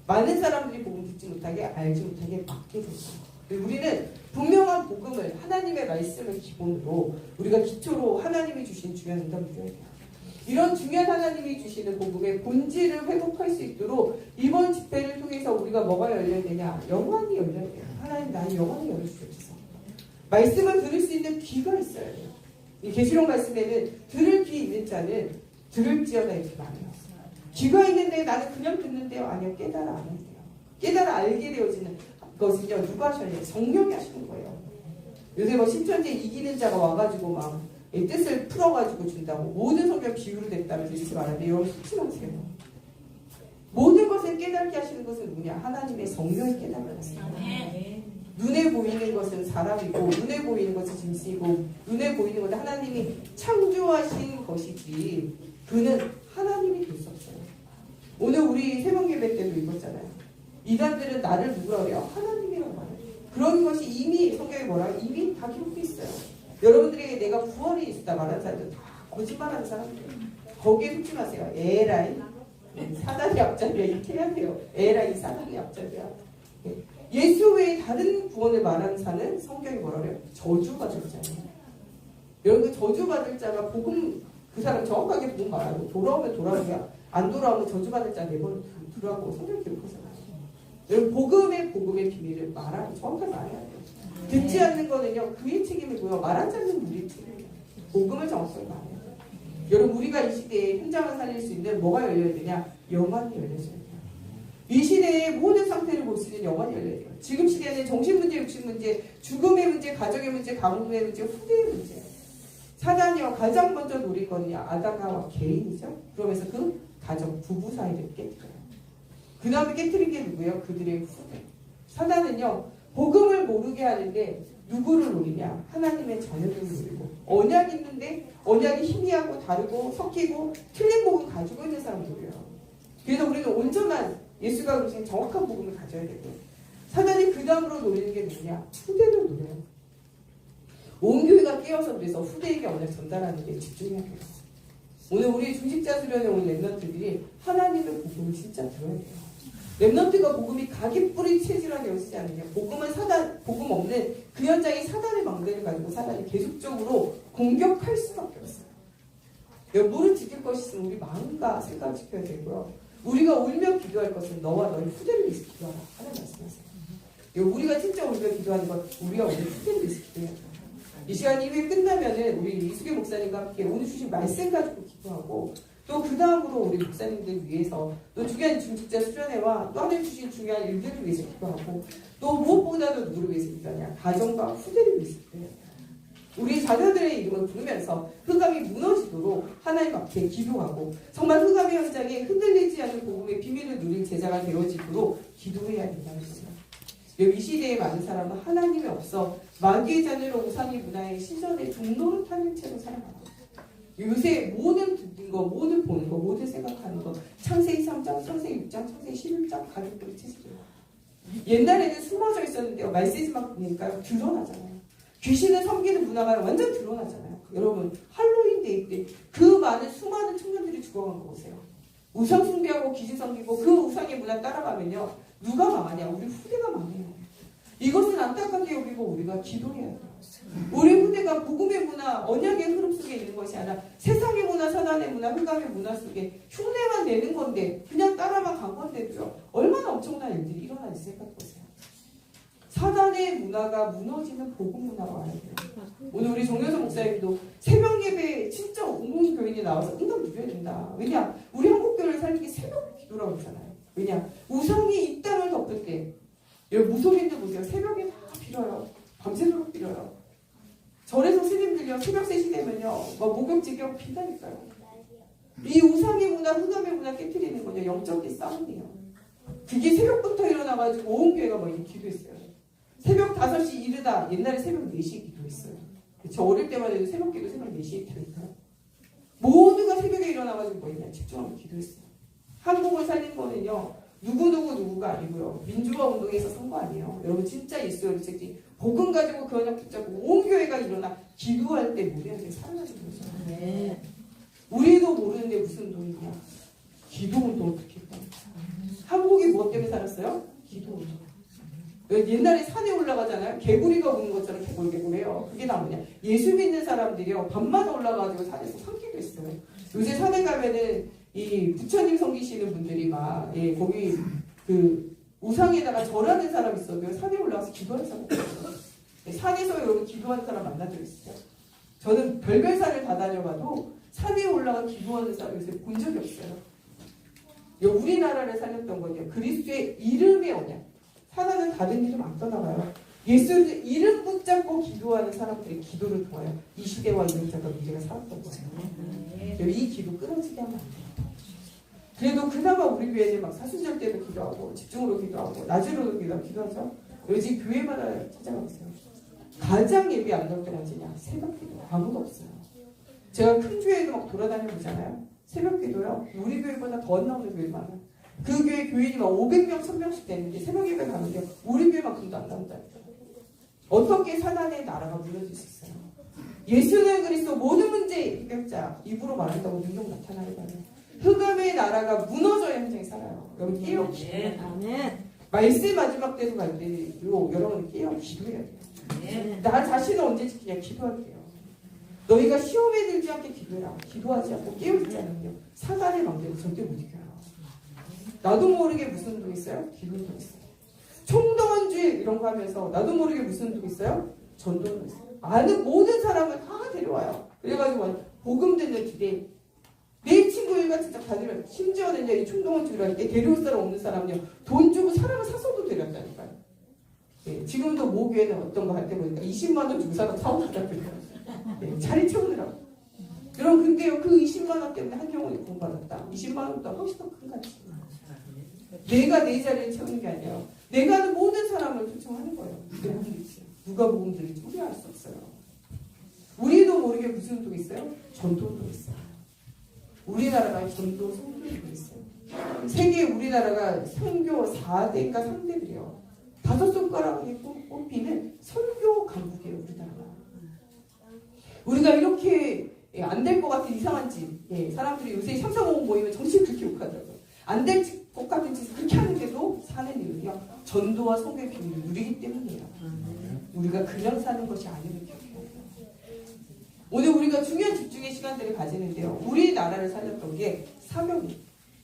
Speaker 1: 많은 사람들이 복음 듣지 못하게, 알지 못하게 막게 됩니다. 우리는 분명한 복음을, 하나님의 말씀을 기본으로, 우리가 기초로 하나님이 주신 중요한 응답을 드려야 돼요. 이런 중요한 하나님이 주시는 복음의 본질을 회복할 수 있도록 이번 집회를 통해서 우리가 뭐가 열려야 되냐? 영광이 열려야 돼요. 하나님 나의 영광이 열어주셔서 말씀을 들을 수 있는 귀가 있어야 돼요. 이 계시록 말씀에는 들을 귀 있는 자는 들을지어다 이렇게 말해요. 귀가 있는데 나는 그냥 듣는데요. 아니요, 깨달아 안 한대요. 깨달아 알게 되어지는 것은요, 누가 하셔야 성령이 하시는 거예요. 요새 뭐 신천지에 이기는 자가 와가지고 막 뜻을 풀어가지고 준다고 모든 성경 비유로 됐다면서 이렇게 말하는데 여러분 속지 마세요. 모든 것을 깨닫게 하시는 것은 누구냐? 하나님의 성령이 깨닫게 하세요. 눈에 보이는 것은 사람이고 눈에 보이는 것은 짐승이고 눈에 보이는 것은 하나님이 창조하신 것이지 그는 하나님이 될 수 없어요. 오늘 우리 새벽예배 때도 읽었잖아요. 이단들은 나를 누구라고 해요? 하나님이라고 말해요. 그런 것이 이미 성경에 뭐라고 이미 다 기록되어 있어요. 여러분들에게 내가 구원이 있다 말하는 사람들 다 거짓말하는 사람들. 거기에 속지 마세요. 에라이 사단의 앞자리야 이렇게 해야 돼요. 에라이 사단의 앞자리야. 예수 외에 다른 구원을 말하는 자는 성경이 뭐라 그래요? 저주받을 자예요. 여러분 저주받을 자가 복음 그 사람 정확하게 복음 말하고 돌아오면 돌아오고요. 안 돌아오면 저주받을 자 내버려 두라고 성경 기록하잖아요. 여러분 복음의 비밀을 정확하게 말해야 돼요. 듣지 않는 거는요, 그의 책임이고요. 말하지 않는 우리의 책임이에요. 복음을 정확하게 말해요. 여러분, 우리가 이 시대에 현장을 살릴 수 있는 뭐가 열려야 되냐? 영안이 열려야 돼요. 이 시대의 모든 상태를 볼 수 있는 영안이 열려야 돼요. 지금 시대에는 정신문제, 육신문제, 죽음의 문제, 가정의 문제, 가문의 문제, 후대의 문제. 사단이요, 가장 먼저 노릴 거는요, 아담과 개인이죠. 그러면서 그 가정, 부부 사이를 깨뜨려요. 그 다음에 깨뜨린 게 누구예요? 그들의 후대. 사단은요, 복음을 모르게 하는데 누구를 노리냐? 하나님의 자녀들을 노리고, 언약이 있는데 언약이 희미하고 다르고 섞이고 틀린 복음 가지고 있는 사람을 노려요. 그래서 우리는 온전한 예수가 그러신 정확한 복음을 가져야 되고, 사단이 그 다음으로 노리는 게 누구냐? 후대를 노려요. 온 교회가 깨어서 그래서 후대에게 언약 전달하는 데 집중해야 돼요. 오늘 우리 중직자 수련회 온 랩런트들이 하나님의 복음을 진짜 들어야 돼요. 랩런트가 복음이 각이 뿌리 체질하게 오시지 않느냐. 복음은 사단, 복음 없는 그 현장에 사단의 망대를 가지고 사단이 계속적으로 공격할 수밖에 없어요. 무릇 지킬 것이 있으면 우리 마음과 생각을 지켜야 되고요. 우리가 울며 기도할 것은 너와 너희 후대를 위해서 기도하라 하는 말씀하세요. 우리가 진짜 울며 기도하는 건 우리가 우리 후대를 위해서 기도해야 돼요. 이 시간 이후에 끝나면은 우리 이수계 목사님과 함께 오늘 주신 말씀 가지고 기도하고, 또 그 다음으로 우리 목사님들 위해서 또 중요한 중직자 수련회와 또 하나님 주신 중요한 일들을 위해서 기도하고, 또 무엇보다도 누구를 위해서 기도하냐? 가정과 후대를 위해서 기도해야 돼요. 우리 자녀들의 이름을 부르면서 흑암이 무너지도록 하나님 앞에 기도하고, 정말 흑암의 현장에 흔들리지 않는 복음의 비밀을 누릴 제자가 되어지도록 기도해야 된다는 거죠. 이 시대에 많은 사람은 하나님이 없어 마귀의 자녀로 우상의 문화의 시선에 종로를 타는 채로 살아가요. 요새 모든 듣는 거, 모든 보는 거, 모든 생각하는 거, 창세기 3장, 창세기 6장, 창세기 11장 가족들이 체질이에요. 옛날에는 숨어져 있었는데요, 말세지만 보니까 드러나잖아요. 귀신을 섬기는 문화가 완전 드러나잖아요. 여러분, 할로윈 데이 때 그 많은 수많은 청년들이 죽어간 거 보세요. 우상 숭배하고 귀신 섬기고 그 우상의 문화 따라가면요, 누가 망하냐? 우리 후대가 망해요. 이것은 안타깝게 여기고 우리가 기도해야 돼요. 우리 후대가 복음의 문화, 언약의 흐름 속에 있는 것이 아니라 세상의 문화, 사단의 문화, 흑암의 문화 속에 흉내만 내는 건데 그냥 따라만 간 건데도요, 얼마나 엄청난 일들이 일어나는지 생각해보세요. 사단의 문화가 무너지는 복음 문화가 와야 돼요. 오늘 우리 정여서 목사님도 새벽 예배 진짜 온 교인이 나와서 응답 누려야 된다. 왜냐? 우리 한국교회를 살리기 새벽 기도라고 하잖아요. 왜냐? 우상이 이 땅을 덮을 때, 여기 무속인들 보세요. 새벽에 다 빌어요. 밤새도록 빌어요. 절에서 스님들이요, 새벽 3시 되면요, 목욕지경 빈다니까요. 이 우상의 문화, 흑암의 문화 깨뜨리는 건요, 영적인 싸움이에요. 그게 새벽부터 일어나가지고 온 교회가 막 이렇게 기도했어요. 새벽 5시 이르다, 옛날에 새벽 4시에 기도했어요. 저 어릴 때만 해도 새벽 기도 새벽 4시에 기도했어요. 모두가 새벽에 일어나가지고 뭐냐, 집중하고 기도했어요. 한국을 살린 거는요, 누구가 아니고요, 민주화 운동에서 선 거 아니에요. 여러분, 진짜 예수를 새끼 복음 가지고 그 언약 붙잡고 온 교회가 일어나 기도할 때 모두에게 살아나는 거죠.
Speaker 2: 네.
Speaker 1: 우리도 모르는데 무슨 운동이냐? 기도 운동 어떻게 했다? 한국이 무엇 때문에 살았어요? 기도 운동. 옛날에 산에 올라가잖아요. 개구리가 우는 것처럼 개굴개굴해요. 그게 다 뭐냐? 예수 믿는 사람들이요, 밤마다 올라가가지고 산에서 섬기고 있어요. 요새 산에 가면은 이 부처님 섬기시는 분들이 막, 예, 거기 그 우상에다가 절하는 사람 있어도 산에 올라가서 기도하는 사람 없어요. 산에서 여러분 기도하는 사람 만난 적 있어요? 저는 별별 산을 다 다녀봐도 산에 올라가 기도하는 사람 요새 본 적이 없어요. 우리나라를 살렸던 거죠. 그리스도의 이름의 언약. 사단은 다른 이름 안 떠나가요. 예수의 이름 붙잡고 기도하는 사람들의 기도를 통하여 이 시대와 이 역사가 문제가 살았던 거예요. 이 기도 끊어지게 하면 안 돼요. 그래도 그나마 우리 교회는 막 사순절 때도 기도하고 집중으로 기도하고 낮으로도 기도하죠. 요즘 교회마다 찾아가보세요. 가장 예배 안 나올 때가 언제냐? 새벽 기도. 아무도 없어요. 제가 큰 교회도 막 돌아다녀 보잖아요. 새벽 기도요, 우리 교회보다 더 나오는 교회 많아요. 그 교회 교인이 막 500명, 1000명씩 되는데 새벽 예배 가는데 우리 교회만큼도 안 나온다니까. 어떻게 사단의 나라가 무너질 수 있어요? 예수는 그리스도 모든 문제의 해결자, 입으로 말한다고 능력 나타나는 거예요. 흑암의 나라가 무너져야 현장에 살아요. 여러분 깨어 기도해야 돼요. 말씀 마지막 때도 갈 때도 여러분 깨어 기도해야 돼요. 나 자신을 언제 지키냐? 기도할게요. 너희가 시험에 들지 않게 기도해라. 기도하지 않고 깨어있지 않으면요, 사단의 망대를 절대 못 이겨요. 나도 모르게 무슨 운동 있어요? 기도 운동 있어요. 총동원주의 이런 거 하면서 나도 모르게 무슨 운동 있어요? 전도는 있어요. 아는 모든 사람을 다 데려와요. 그래가지고 복음 듣는 기대. 내 친구들과 진짜 다 데려. 심지어는요 이 총동원주의를 할 때 데려올 사람 없는 사람은요 돈 주고 사람을 사서도 데렸다니까요. 네, 지금도 모교에는 어떤 거 할 때 보니까 20만 원 주고 사람 사오다 데려요. 네, 자리 채우느라고. 여러분 근데요 그 20만 원 때문에 한경원이 구원받았다. 20만 원보다 훨씬 더 큰 가치. 내가 내 자리를 채우는 게 아니라 내가 아는 모든 사람을 초청하는 거예요. 누가 복음 들을지 우리 알 수 없어요. 우리도 모르게 무슨 운동이 있어요? 전도 운동이 있어요. 우리나라가 전도 선교운동이 있어요. 세계 우리나라가 선교 4대인가 3대들이요. 5손가락에 꼽히는 선교 강국이에요. 우리나라가. 우리가 이렇게 안 될 것 같은 이상한 짓. 사람들이 요새 335 모이면 정신 그렇게 욕하더라고요. 안 될 것 같은 짓을 그렇게 하는데도 사는 이유는요. 전도와 선교의 비밀을 누리기 때문이에요. 우리가 그냥 사는 것이 아니면 기억해요. 오늘 우리가 중요한 집중의 시간들을 가지는데요. 우리나라를 살렸던 게 사명이.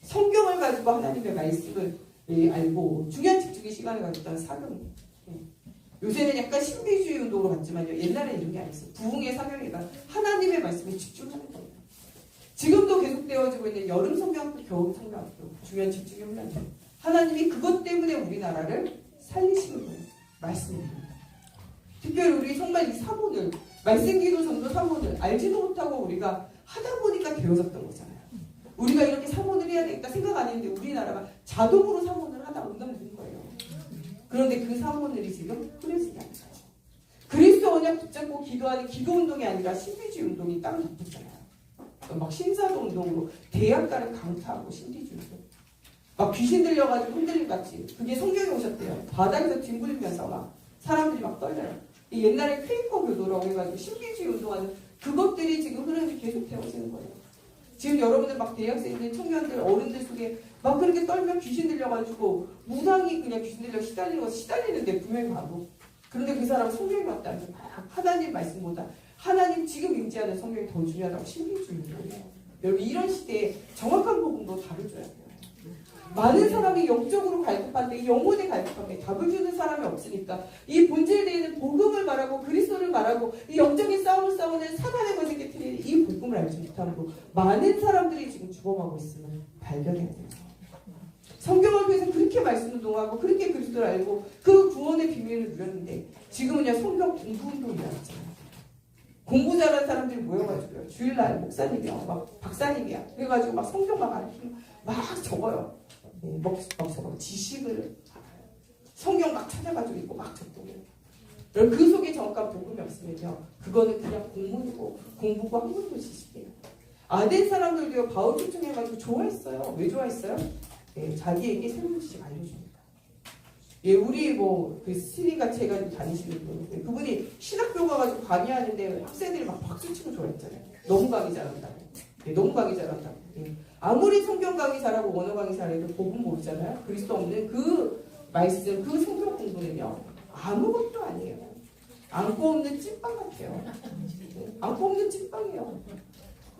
Speaker 1: 성경을 가지고 하나님의 말씀을 알고 중요한 집중의 시간을 가졌던 사명이. 요새는 약간 신비주의 운동으로 갔지만요. 옛날에는 이런 게 아니었어요. 부흥의 사명이가 하나님의 말씀에 집중하는 거예요. 지금도 계속되어지고 있는 여름 성경학교, 겨울 성경학교 중요한 집중의 훈련이에요. 하나님이 그것 때문에 우리나라를 살리시는 거예요. 말씀입니다. 특별히 우리 정말 이 사본을 말씀기도 전도 사본을 알지도 못하고 우리가 하다 보니까 되어졌던 거잖아요. 우리가 이렇게 사본을 해야 되겠다 생각 안 했는데 우리나라가 자동으로 사본을 하다 온다는 거예요. 그런데 그 사본들이 지금 흐려지지 않는 거죠. 그리스도 언약 붙잡고 기도하는 기도 운동이 아니라 신비주의 운동이 땅을 덮었잖아요. 막 신사도 운동으로 대학가를 강타하고 신비주의 운동. 막 귀신 들려가지고 흔들림 같이 그게 성경에 오셨대요. 바닥에서 뒹굴면서 막 사람들이 막 떨려요. 옛날에 퀘이커 교도라고 해가지고 신비주의 운동하는 그것들이 지금 흐름이 계속 되어지는 거예요. 지금 여러분들 막 대학생들, 청년들, 어른들 속에 막 그렇게 떨면 귀신 들려가지고 무당이 그냥 귀신 들려 시달리는 거 시달리는데 분명히 봐도 그런데 그 사람 성경이 맞다는 거 하나님 말씀보다 하나님 지금 임재하는 성경이 더 중요하다고 신비주의 운동이에요. 여러분 이런 시대에 정확한 복음도 답을 줘야 돼요. 많은 사람이 영적으로 갈급한데 영혼의 갈급함에 답을 주는 사람이 없으니까 이 본질에 대한 복음을 말하고 그리스도를 말하고 이 영적인 싸움을 싸우는 사단의 것을 깨뜨리는 이 복음을 알지 못함으로 많은 사람들이 지금 죽어가고 있음을 발견해야 돼요. 성경을 통해서 그렇게 말씀운동하고 그렇게 그리스도를 알고 그 구원의 비밀을 누렸는데 지금은요 성경 공부운동이 나왔잖아요. 공부 잘하는 사람들이 모여가지고요 주일날 목사님이야 막 박사님이야 그래가지고 막 성경 막 적어요. 막 적어 지식을 알아요. 성경 막 찾아가지고 있고 막 적고요. 여러분 그 속에 정확한 복음이 없으면요 그거는 그냥 공부고 학문도 지식이에요. 아덴 사람들도요 바울 초청해가지고 좋아했어요. 왜 좋아했어요? 자기에게 새로운 지식 알려줍니다. 우리 그 스티링같이 해가지고 다니시는 분 그분이 신학교 가가지고 강의하는데 학생들이 막 박수치고 좋아했잖아요. 너무 강의 잘한다고. 너무 강의 잘한다고. 아무리 성경 강의 잘하고 원어 강의 잘해도 복음 모르잖아요. 그리스도 없는 그 말씀, 그 성경 공부는요 아무것도 아니에요. 안고 없는 찐빵 같아요. 안고 없는 찐빵이에요.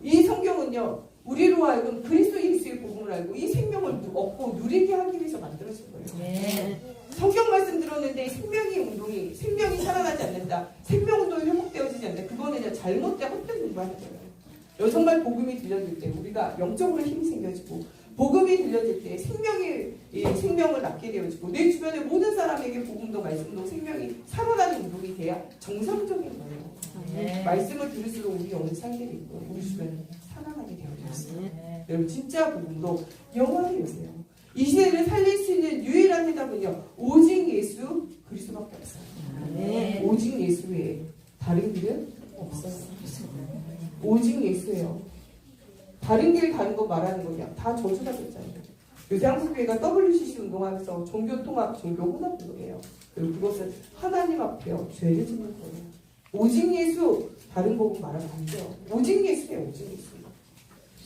Speaker 1: 이 성경은요 우리로 하여금 그리스도 예수의 복음을 알고 이 생명을 얻고 누리게 하기 위해서 만들어진 거예요.
Speaker 2: 네.
Speaker 1: 성경 말씀 들었는데 생명이 살아나지 않는다. 생명 운동이 회복되어지지 않는다. 그거는 잘못된 헛된 공부하는 거예요. 정말 복음이 들려질 때 우리가 영적으로 힘이 생겨지고 복음이 들려질 때 생명을 낳게 되어지고 내 주변의 모든 사람에게 복음도 말씀도 생명이 살아나는 운동이 돼야 정상적인 거예요.
Speaker 2: 네.
Speaker 1: 말씀을 들을수록 우리 영혼이 살게 되고 우리 주변이 살아나게 되어졌어요. 여러분 진짜 복음도 영원히 오세요. 이 시대를 살릴 수 있는 유일한 해답은요 오직 예수 그리스도밖에 없어요.
Speaker 2: 네.
Speaker 1: 오직 예수 외에 다른 길은 없어요. 오직 예수예요. 다른 길 가는 거 말하는 거냐 다 저주가 됐잖아요. 요새 한국교회가 WCC 운동하면서 종교통합, 종교혼합 운동이에요. 그리고 그것은 하나님 앞에요 죄를 짓는 거예요. 오직 예수 다른 복음 말하면 안 돼요. 오직 예수예요. 오직 예수.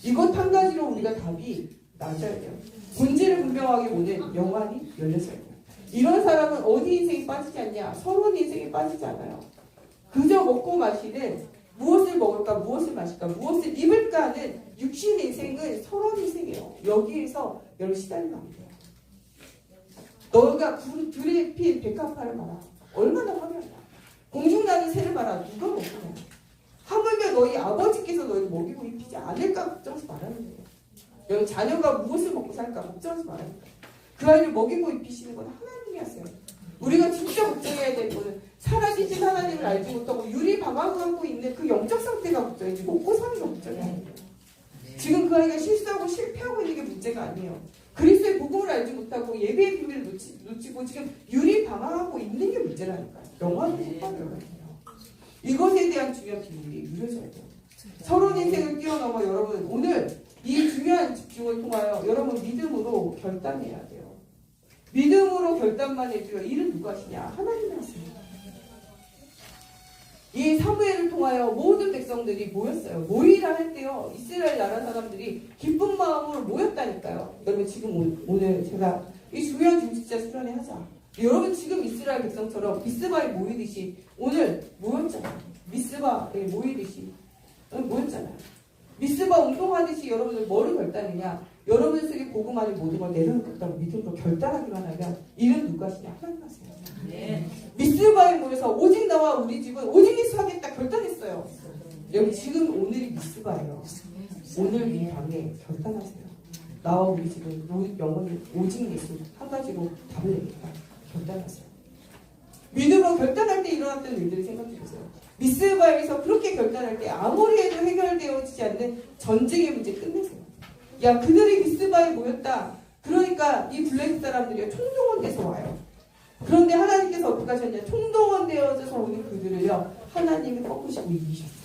Speaker 1: 이것 한 가지로 우리가 답이 낮아야 돼요. 본질을 분명하게 오는 영안이 열렸어야 돼요. 이런 사람은 어디 인생이 빠지지 않냐? 서론 인생이 빠지지 않아요. 그저 먹고 마시는 무엇을 먹을까, 무엇을 마실까, 무엇을 입을까 하는 육신 인생은 서론 인생이에요. 여기에서 여러분 시달리면 안 돼요. 너가 들에 필 백합화를 봐라. 얼마나 화려하냐. 공중나는 새를 봐라. 누가 먹구나. 하물며 너희 아버지께서 너희를 먹이고 입히지 않을까 걱정하지 말라는 거예요. 여러분 자녀가 무엇을 먹고 살까 걱정하지 말아야 돼요. 그 아이를 먹이고 입히시는 건 하나님이 하세요. 우리가 진짜 걱정해야 될 거는 사라지신 하나님을 알지 못하고 유리 방황을 하고 있는 그 영적 상태가 걱정이지 먹고 사는 게 걱정이 아니에요. 지금 그 아이가 실수하고 실패하고 있는 게 문제가 아니에요. 그리스도의 복음을 알지 못하고 예배의 비밀을 놓치고 지금 유리 방황하고 있는 게 문제라니까요. 영화도 못 봐요. 이것에 대한 중요한 비밀이 누려져야 돼요. 서론 인생을 뛰어넘어 여러분 오늘 이 중요한 집중을 통하여 여러분 믿음으로 결단해야 돼요. 믿음으로 결단만 해줘요. 일은 누가 하시냐? 하나님이 하십니다. 이 사무엘을 통하여 모든 백성들이 모였어요. 모이라 할 때요. 이스라엘 나라 사람들이 기쁜 마음으로 모였다니까요. 여러분 지금 오늘 제가 이 중요한 중직자 수련회 하자. 여러분 지금 이스라엘 백성처럼 미스바에 모이듯이 오늘 모였잖아요. 미스바에 모이듯이 모였잖아요. 미스바 운동하듯이 여러분들 뭐를 결단이냐? 여러분 속에 복음 안에 모든 걸 내려놓겠다고 믿음으로 결단하기만 하면 이는 누가 하시냐? 하나님 하세요. 네. 미스바에 모여서 오직 나와 우리 집은 오직 예수 하겠다 결단했어요. 여기 지금 오늘이 미스바예요. 오늘 이 방에 결단하세요. 나와 우리 집은 영원히 오직 예수 한 가지로 답을 내겠다. 결단하세요. 믿음으로 결단할 때 일어났던 일들을 생각해보세요. 미스바에서 그렇게 결단할 때 아무리 해도 해결되어지지 않는 전쟁의 문제 끝내세요. 야 그들이 미스바에 모였다. 그러니까 이 블레셋 사람들이 총동원돼서 와요. 그런데 하나님께서 어떻게 하셨냐? 총동원되어져서 오는 그들을요 하나님이 꺾으시고 이기셨어요.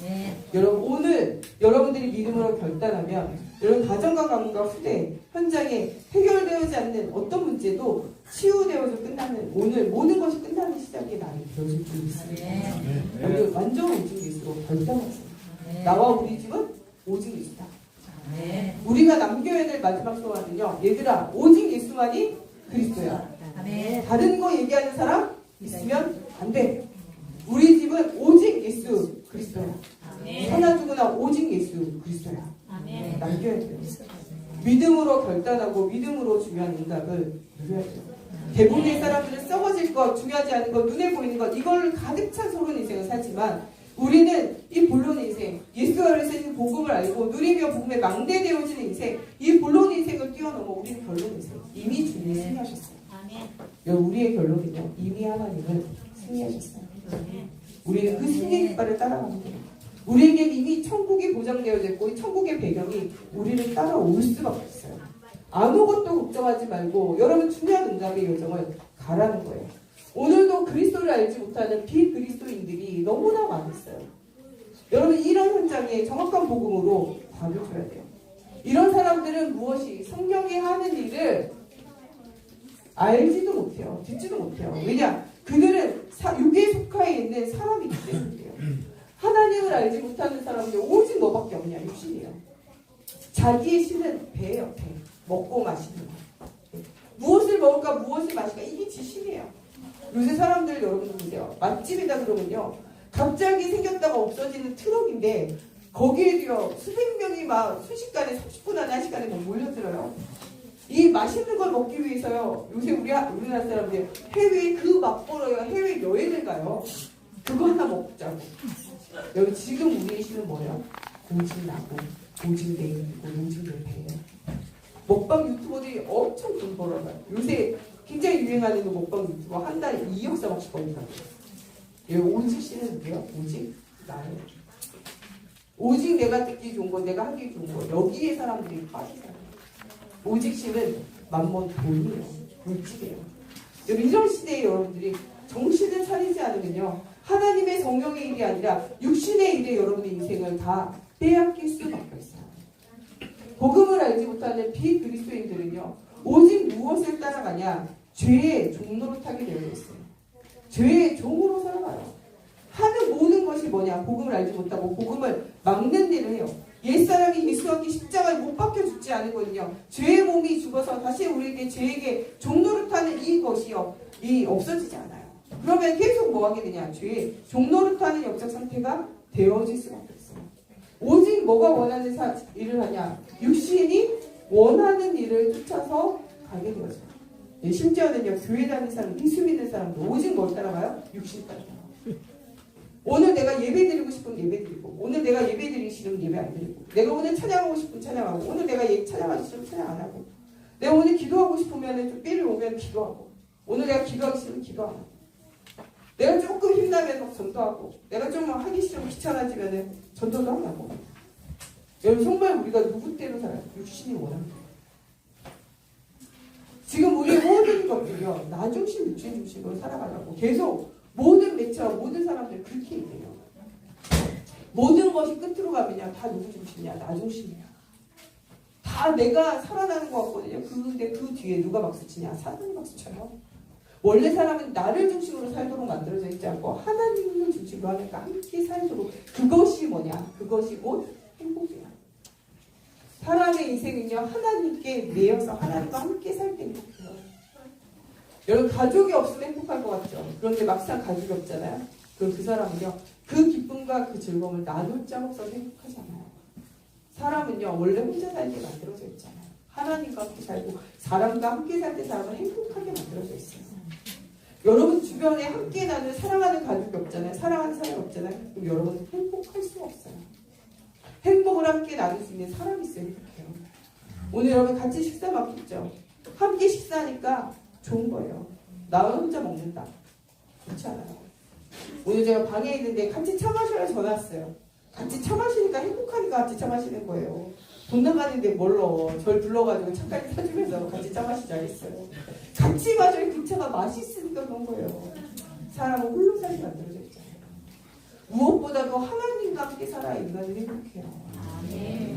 Speaker 1: 네. 여러분 오늘 여러분들이 믿음으로 결단하면 여러분 가정과 가문과 후대 현장에 해결되어지지 않는 어떤 문제도 치유되어서 끝나는 오늘 모든 것이 끝나는 시작의 날이 되어질 수 있습니다. 네. 여러분 완전 오직 예수로 결단하세요. 네. 나와 우리 집은 오직 예수다. 네. 우리가 남겨야 될 마지막 소원은요. 얘들아 오직 예수만이 그리스도야. 네. 다른 거 얘기하는 사람 있으면 안 돼. 우리 집은 오직 예수 그리스도야. 하나 누구나 오직 예수 그리스도야. 남겨야 돼요. 믿음으로 결단하고 믿음으로 중요한 응답을 누려야 돼요. 대부분의 사람들은 썩어질 것, 중요하지 않은 것, 눈에 보이는 것 이걸 가득 찬 서론 인생을 살지만 우리는 이 본론 인생, 예수 안에서 있는 복음을 알고 누리며 복음에 망대되어지는 인생, 이 본론 인생을 뛰어넘어 우리는 결론 인생. 이미 주님이 승리하셨어요. 우리의 결론은요. 이미 하나님은 승리하셨어요. 우리는 그 승리의 깃발을 따라가는 거예요. 우리에게 이미 천국이 보장되어져 있고 이 천국의 배경이 우리를 따라올 수밖에 없어요. 아무것도 걱정하지 말고 여러분 중요한 응답의 여정을 가라는 거예요. 오늘도 그리스도를 알지 못하는 비그리스도인들이 너무나 많았어요. 여러분 이런 현장에 정확한 복음으로 답을 줘야 돼요. 이런 사람들은 무엇이 성경에 하는 일을 알지도 못해요. 듣지도 못해요. 왜냐? 그들은 육에 속하에 있는 사람이기 때문이에요. 하나님을 알지 못하는 사람들 오직 너밖에 없냐? 육신이에요. 자기의 신은 배예요. 배. 먹고 마시는 거. 무엇을 먹을까 무엇을 마실까 이게 지신이에요. 요새 사람들 여러분들 보세요. 맛집이다 그러면요. 갑자기 생겼다가 없어지는 트럭인데 거기에도요. 수백 명이 막 순식간에 30분 안에 1시간에 막 몰려들어요. 이 맛있는 걸 먹기 위해서요. 요새 우리나라 사람들 해외에 그 맛보러요. 해외 여행을 가요. 그거 하나 먹자고. 여기 지금 우리의 신은 뭐예요? 오직 나고 오직 내 입이고 오직 내 배예요. 먹방 유튜버들이 엄청 돈 벌어가요. 요새 굉장히 유행하는 먹방 유튜버 한 달에 2억 4억씩 버니까요. 오직 씨는 누구예요? 오직 나예요. 오직 내가 듣기 좋은 거, 내가 하기 좋은 거. 여기에 사람들이 빠지잖아요. 오직 씨는 만몬 돈이에요. 물질이에요. 이런 시대에 여러분들이 정신을 차리지 않으면요. 하나님의 성령의 일이 아니라 육신의 일에 여러분의 인생을 다 빼앗길 수밖에 없어요. 복음을 알지 못하는 비그리스도인들은요. 오직 무엇을 따라가냐? 죄의 종로로 타게 되어 있어요. 죄의 종으로 살아가요. 하는 모든 것이 뭐냐? 복음을 알지 못하고 복음을 막는 일을 해요. 옛사람이 예수와 함께 십자가에 못 박혀 죽지 않으거든요. 죄의 몸이 죽어서 다시 우리에게 죄에게 종로를 타는 이것이요. 이 없어지지 않아요. 그러면 계속 뭐 하게 되냐? 죄의 종로를 타는 영적 상태가 되어질 수밖에 없어요. 오직 뭐가 원하는 일을 하냐? 육신이 원하는 일을 쫓아서 가게 되어져요. 심지어는요, 교회 다니는 사람, 예수 믿는 사람도 오직 뭘 따라가요? 육신 따라가요. 오늘 내가 예배 드리고 싶으면 예배 드리고, 오늘 내가 예배 드리기 싫으면 예배 안 드리고, 내가 오늘 찬양하고 싶으면 찬양하고, 오늘 내가 찬양하기 싫으면 찬양 안 하고, 내가 오늘 기도하고 싶으면 좀 삐를 오면 기도하고, 오늘 내가 기도하기 싫으면 기도 안 하고, 내가 조금 힘나면 막 전도하고, 내가 좀 하기 싫으면 귀찮아지면 전도도 안 하고. 여러분, 정말 우리가 누구 때로 살아요? 육신이 원합니다. 지금 우리 모든 것들이요, 나 중심, 육신 중심으로 살아가려고 계속 모든 매체와 모든 사람들 그렇게 얘기해요. 모든 것이 끝으로 가면요, 다 누구 중심이야? 나 중심이야. 다 내가 살아나는 것 같거든요. 근데 그 뒤에 누가 박수 치냐? 사단이 박수 쳐요. 원래 사람은 나를 중심으로 살도록 만들어져 있지 않고 하나님을 중심으로 하니까 함께 살도록. 그것이 뭐냐? 그것이 곧 행복이야. 사람의 인생은요, 하나님께 매여서 하나님과 함께 살 때 행복해요. 여러분, 가족이 없으면 행복할 것 같죠? 그런데 막상 가족이 없잖아요? 그럼 그 사람은요, 그 기쁨과 그 즐거움을 나눌 자 없어서 행복하지 않아요. 사람은요, 원래 혼자 살게 만들어져 있잖아요. 하나님과 함께 살고 사람과 함께 살 때 사람은 행복하게 만들어져 있어요. 여러분 주변에 함께 나눌 사랑하는 가족이 없잖아요. 사랑하는 사람이 없잖아요. 그럼 여러분은 행복할 수가 없어요. 행복을 함께 나눌 수 있는 사람이 있어야 행복해요. 오늘 여러분 같이 식사 맡겼죠? 함께 식사하니까 좋은 거예요. 나만 혼자 먹는다. 그렇지 않아요. 오늘 제가 방에 있는데 같이 차 마셔라 전화 왔어요. 같이 차 마시니까 행복하니까 같이 차 마시는 거예요. 돈 나가는데 뭘로 절 불러가지고 차까지 사주면서 같이 차 마시자 했어요. 같이 마셔야 그 차가 맛있으니까 그런 거예요. 사람은 홀로 살게 만들어져 있잖아요. 무엇보다도 하나님과 함께 살아야 인간은 행복해요.
Speaker 2: 네.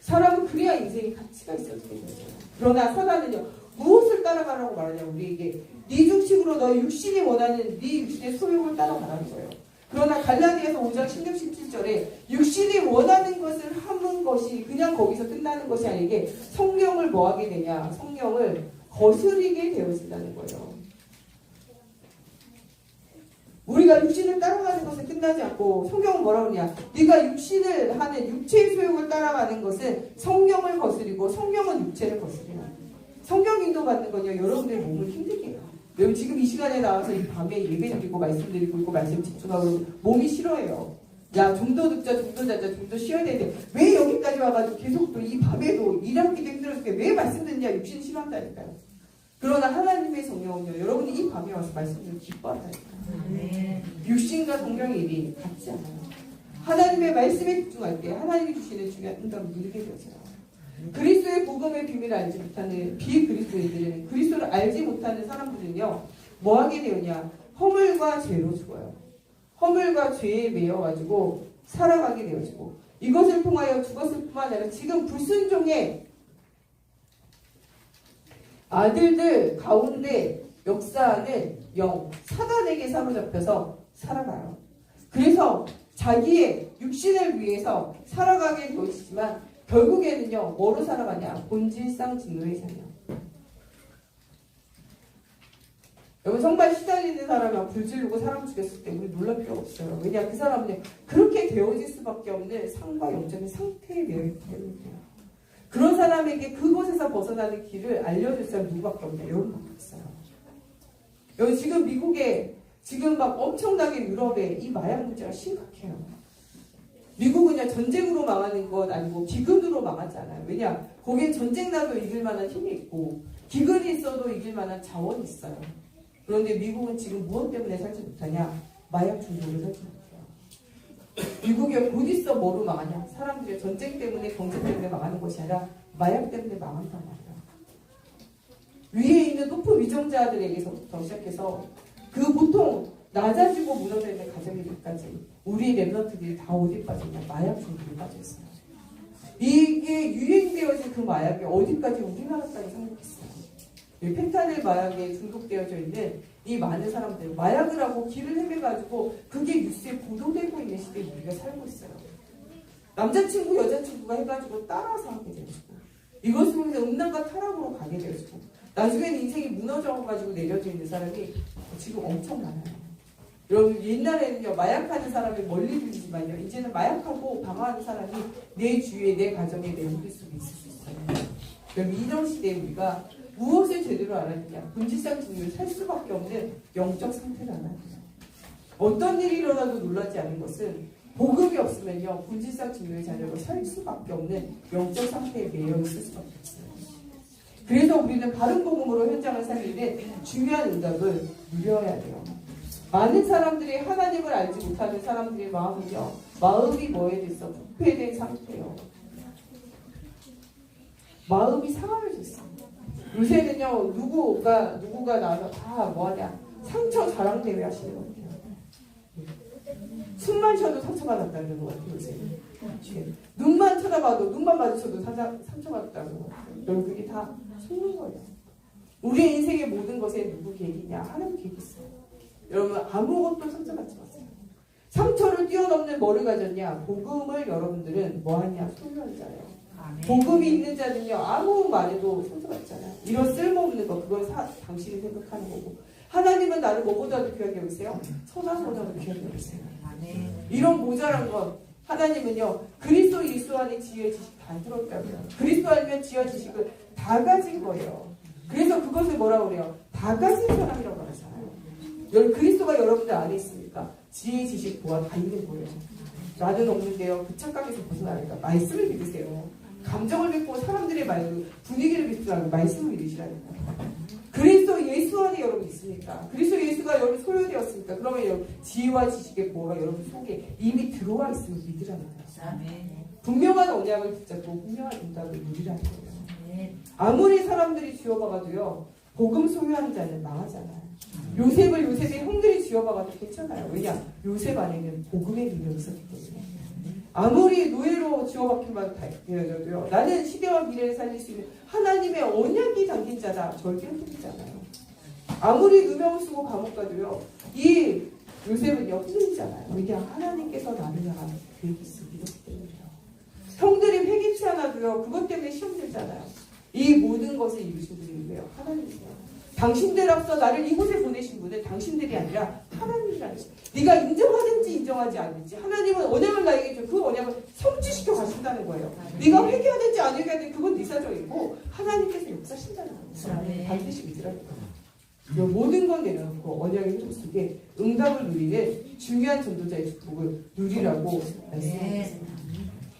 Speaker 1: 사람은 그래야 인생에 가치가 있어야 되는 거죠. 그러나 사단은요, 무엇을 따라가라고 말하냐, 우리에게 네 중심으로 너 육신이 원하는 네 육신의 소욕을 따라가라는 거예요. 그러나 갈라디아서 5장 16, 17절에 육신이 원하는 것을 하는 것이 그냥 거기서 끝나는 것이 아니게 성령을 뭐 하게 되냐, 성령을 거스리게 되어진다는 거예요. 우리가 육신을 따라가는 것에 끝나지 않고 성경은 뭐라고 그러냐, 네가 육신을 하는 육체의 소욕을 따라가는 것은 성령을 거스리고 성령은 육체를 거스려요. 성령 인도 받는 건요, 여러분들의 몸을 힘들게 해요. 여러분 지금 이 시간에 나와서 이 밤에 예배드리고 말씀드리고 있고 말씀 집중하고 몸이 싫어해요. 야, 좀 더 듣자, 좀 더 자자, 좀 더 쉬어야 되는데 왜 여기까지 와가지고 계속 또 이 밤에도 일하기도 힘들어서 왜 말씀 듣냐, 육신 싫어한다니까요. 그러나 하나님의 성령은요, 여러분이 이 밤에 와서 말씀을 기뻐한다니까요. 육신과 성령의 일이 같지 않아요. 하나님의 말씀에 집중할 때 하나님이 주시는 중요한 응답을 누리게 되어져요. 그리스도의 복음의 비밀을 알지 못하는 비그리스도인들은, 그리스도를 알지 못하는 사람들은요, 뭐 하게 되었냐, 허물과 죄로 죽어요. 허물과 죄에 매여가지고 살아가게 되어지고, 이것을 통하여 죽었을 뿐만 아니라 지금 불순종의 아들들 가운데 역사하는 영, 사단에게 사로잡혀서 살아가요. 그래서 자기의 육신을 위해서 살아가게 되어지지만 결국에는요, 뭐로 살아가냐? 본질상 진노의 자녀. 여러분, 정말 시달리는 사람이 불 지르고 사람 죽였을 때 우리 놀랄 필요가 없어요. 왜냐, 그 사람은 그렇게 되어질 수밖에 없는 상과 영적인 상태에 매여있기 때문이에요. 그런 사람에게 그곳에서 벗어나는 길을 알려줄 사람 누구밖에 없냐? 여러분밖에 없어요. 여기 지금 미국에, 지금 막 엄청나게 유럽에 이 마약 문제가 심각해요. 미국은요, 전쟁으로 망하는 건 아니고 기근으로 망하지 않아요. 왜냐, 거기에 전쟁 나도 이길 만한 힘이 있고 기근이 있어도 이길 만한 자원이 있어요. 그런데 미국은 지금 무엇 때문에 살지 못하냐? 마약 중독을 살지 못해요. 미국이 곧 있어 뭐로 망하냐? 사람들이 전쟁 때문에, 경제 때문에 망하는 것이 아니라 마약 때문에 망한단 말이에요. 위에 있는 높은 위정자들에게서부터 시작해서 그 보통 낮아지고 무너져 있는 가정들까지 우리 랩런트들이 다 어디 빠졌냐? 마약 중독에 빠져있어요. 이게 유행되어진 그 마약이 어디까지 우리나라까지 상륙했어요. 이 펜타닐 마약에 중독되어져 있는 이 많은 사람들, 마약을 하고 길을 헤매가지고 그게 뉴스에 보도되고 있는 시대에 우리가 살고 있어요. 남자친구, 여자친구가 해가지고 따라서 하게 되어지고, 이것을 통해서 음란과 타락으로 가게 되어지고, 나중에는 인생이 무너져가지고 내려져 있는 사람이 지금 엄청 많아요. 여러분, 옛날에는요, 마약하는 사람이 멀리 들리지만요, 이제는 마약하고 방황하는 사람이 내 주위에, 내 가정에, 내 우리 속에 있을 수 있어요. 여러분, 이런 시대에 우리가 무엇을 제대로 알아야 되냐? 본질상 진리를 살 수밖에 없는 영적 상태를 알아야 돼요. 어떤 일이 일어나도 놀라지 않는 것은 복음이 없으면요, 본질상 진리의 자녀로 살 수밖에 없는 영적 상태에 매여 있을 수밖에 없어요. 그래서 우리는 바른 복음으로 현장을 살리는 중요한 응답을 누려야 돼요. 많은 사람들이 하나님을 알지 못하는 사람들의 마음은요, 마음이 뭐에 대해서 부패된 상태예요. 마음이 상하여졌어요. 요새는요, 누구가 나와서 다 뭐하냐, 상처 자랑 대회 하시는 것 같아요. 숨만 쉬어도 상처받았다는 것 같아요. 요새는. 눈만 쳐다봐도, 눈만 마주쳐도 상처받았다는 것 같아요. 여러분, 그게 다 속는 거예요. 우리의 인생의 모든 것에 누구 계획이냐? 하나님 계획이 있어요. 여러분, 아무것도 상처받지 마세요. 상처를 뛰어넘는 뭐를 가졌냐? 복음을 여러분들은 뭐하냐? 소유한 자예요. 복음이 있는 자는요, 아무 말에도 상처받잖아요. 이런 쓸모없는 거, 그건 당신이 생각하는 거고. 하나님은 나를 뭐보다도 귀하게 여기세요? 선하보다도 귀하게 여기세요. 이런 모자란 것, 하나님은요, 그리스도 예수 안에 지혜의 지식 다 들었다고요. 그리스도 알면 지혜의 지식을 다 가진 거예요. 그래서 그것을 뭐라고 그래요? 다 가진 사람이라고 하잖아요. 그리스도가 여러분들 안에 있으니까 지혜의 지식 보아 다 있는 거예요. 나는 없는데요. 그 착각에서 벗어나니까 말씀을 믿으세요. 감정을 믿고 사람들의 말, 분위기를 믿지 말고 말씀을 믿으시라니까. 그리스도 예수 안에 여러분 있으니까, 그리스도 예수가 여러분 소유되었으니까, 그러면 여러분 지혜와 지식의 보호가 여러분 속에 이미 들어와 있으면 믿으라는 거예요. 분명한 언약을 붙잡고 분명한 응답을 누리라는 거예요. 아무리 사람들이 쥐어박아도요, 복음 소유하는 자는 망하잖아요. 요셉의 형들이 쥐어박아도 괜찮아요. 왜냐? 요셉 안에는 복음의 능력이 있었기 때문에. 아무리 노예로 쥐어박힌만 되어져도요, 나는 시대와 미래를 살릴 수 있는 하나님의 언약이 담긴 자다. 절대 흔들리잖아요. 아무리 누명을 쓰고 감옥 가도요, 이 요셉은요, 흔들리잖아요. 왜냐? 하나님께서 나를 향한 계획이 있음을 믿었기 때문이에요. 형들이 회개치 않아도요, 그것 때문에 시험 들잖아요. 이 모든 것을 이루신 분이 누구예요? 하나님이세요. 당신들 앞서 나를 이곳에 보내신 분은 당신들이 아니라 하나님이라는 거예요. 네가 인정하든지 인정하지 않든지 하나님은 언약을 나에게 줘. 그 언약을 성취시켜 가신다는 거예요. 네가 회개하든지 안 회개하든지 그건 네 사정이고 하나님께서 역사하신다는 거예요. 반드시 믿으라는 거예요. 모든 건 내려놓고 언약의 흐름 속에 응답을 누리는 중요한 전도자의 축복을 누리라고 말씀하셨습니다.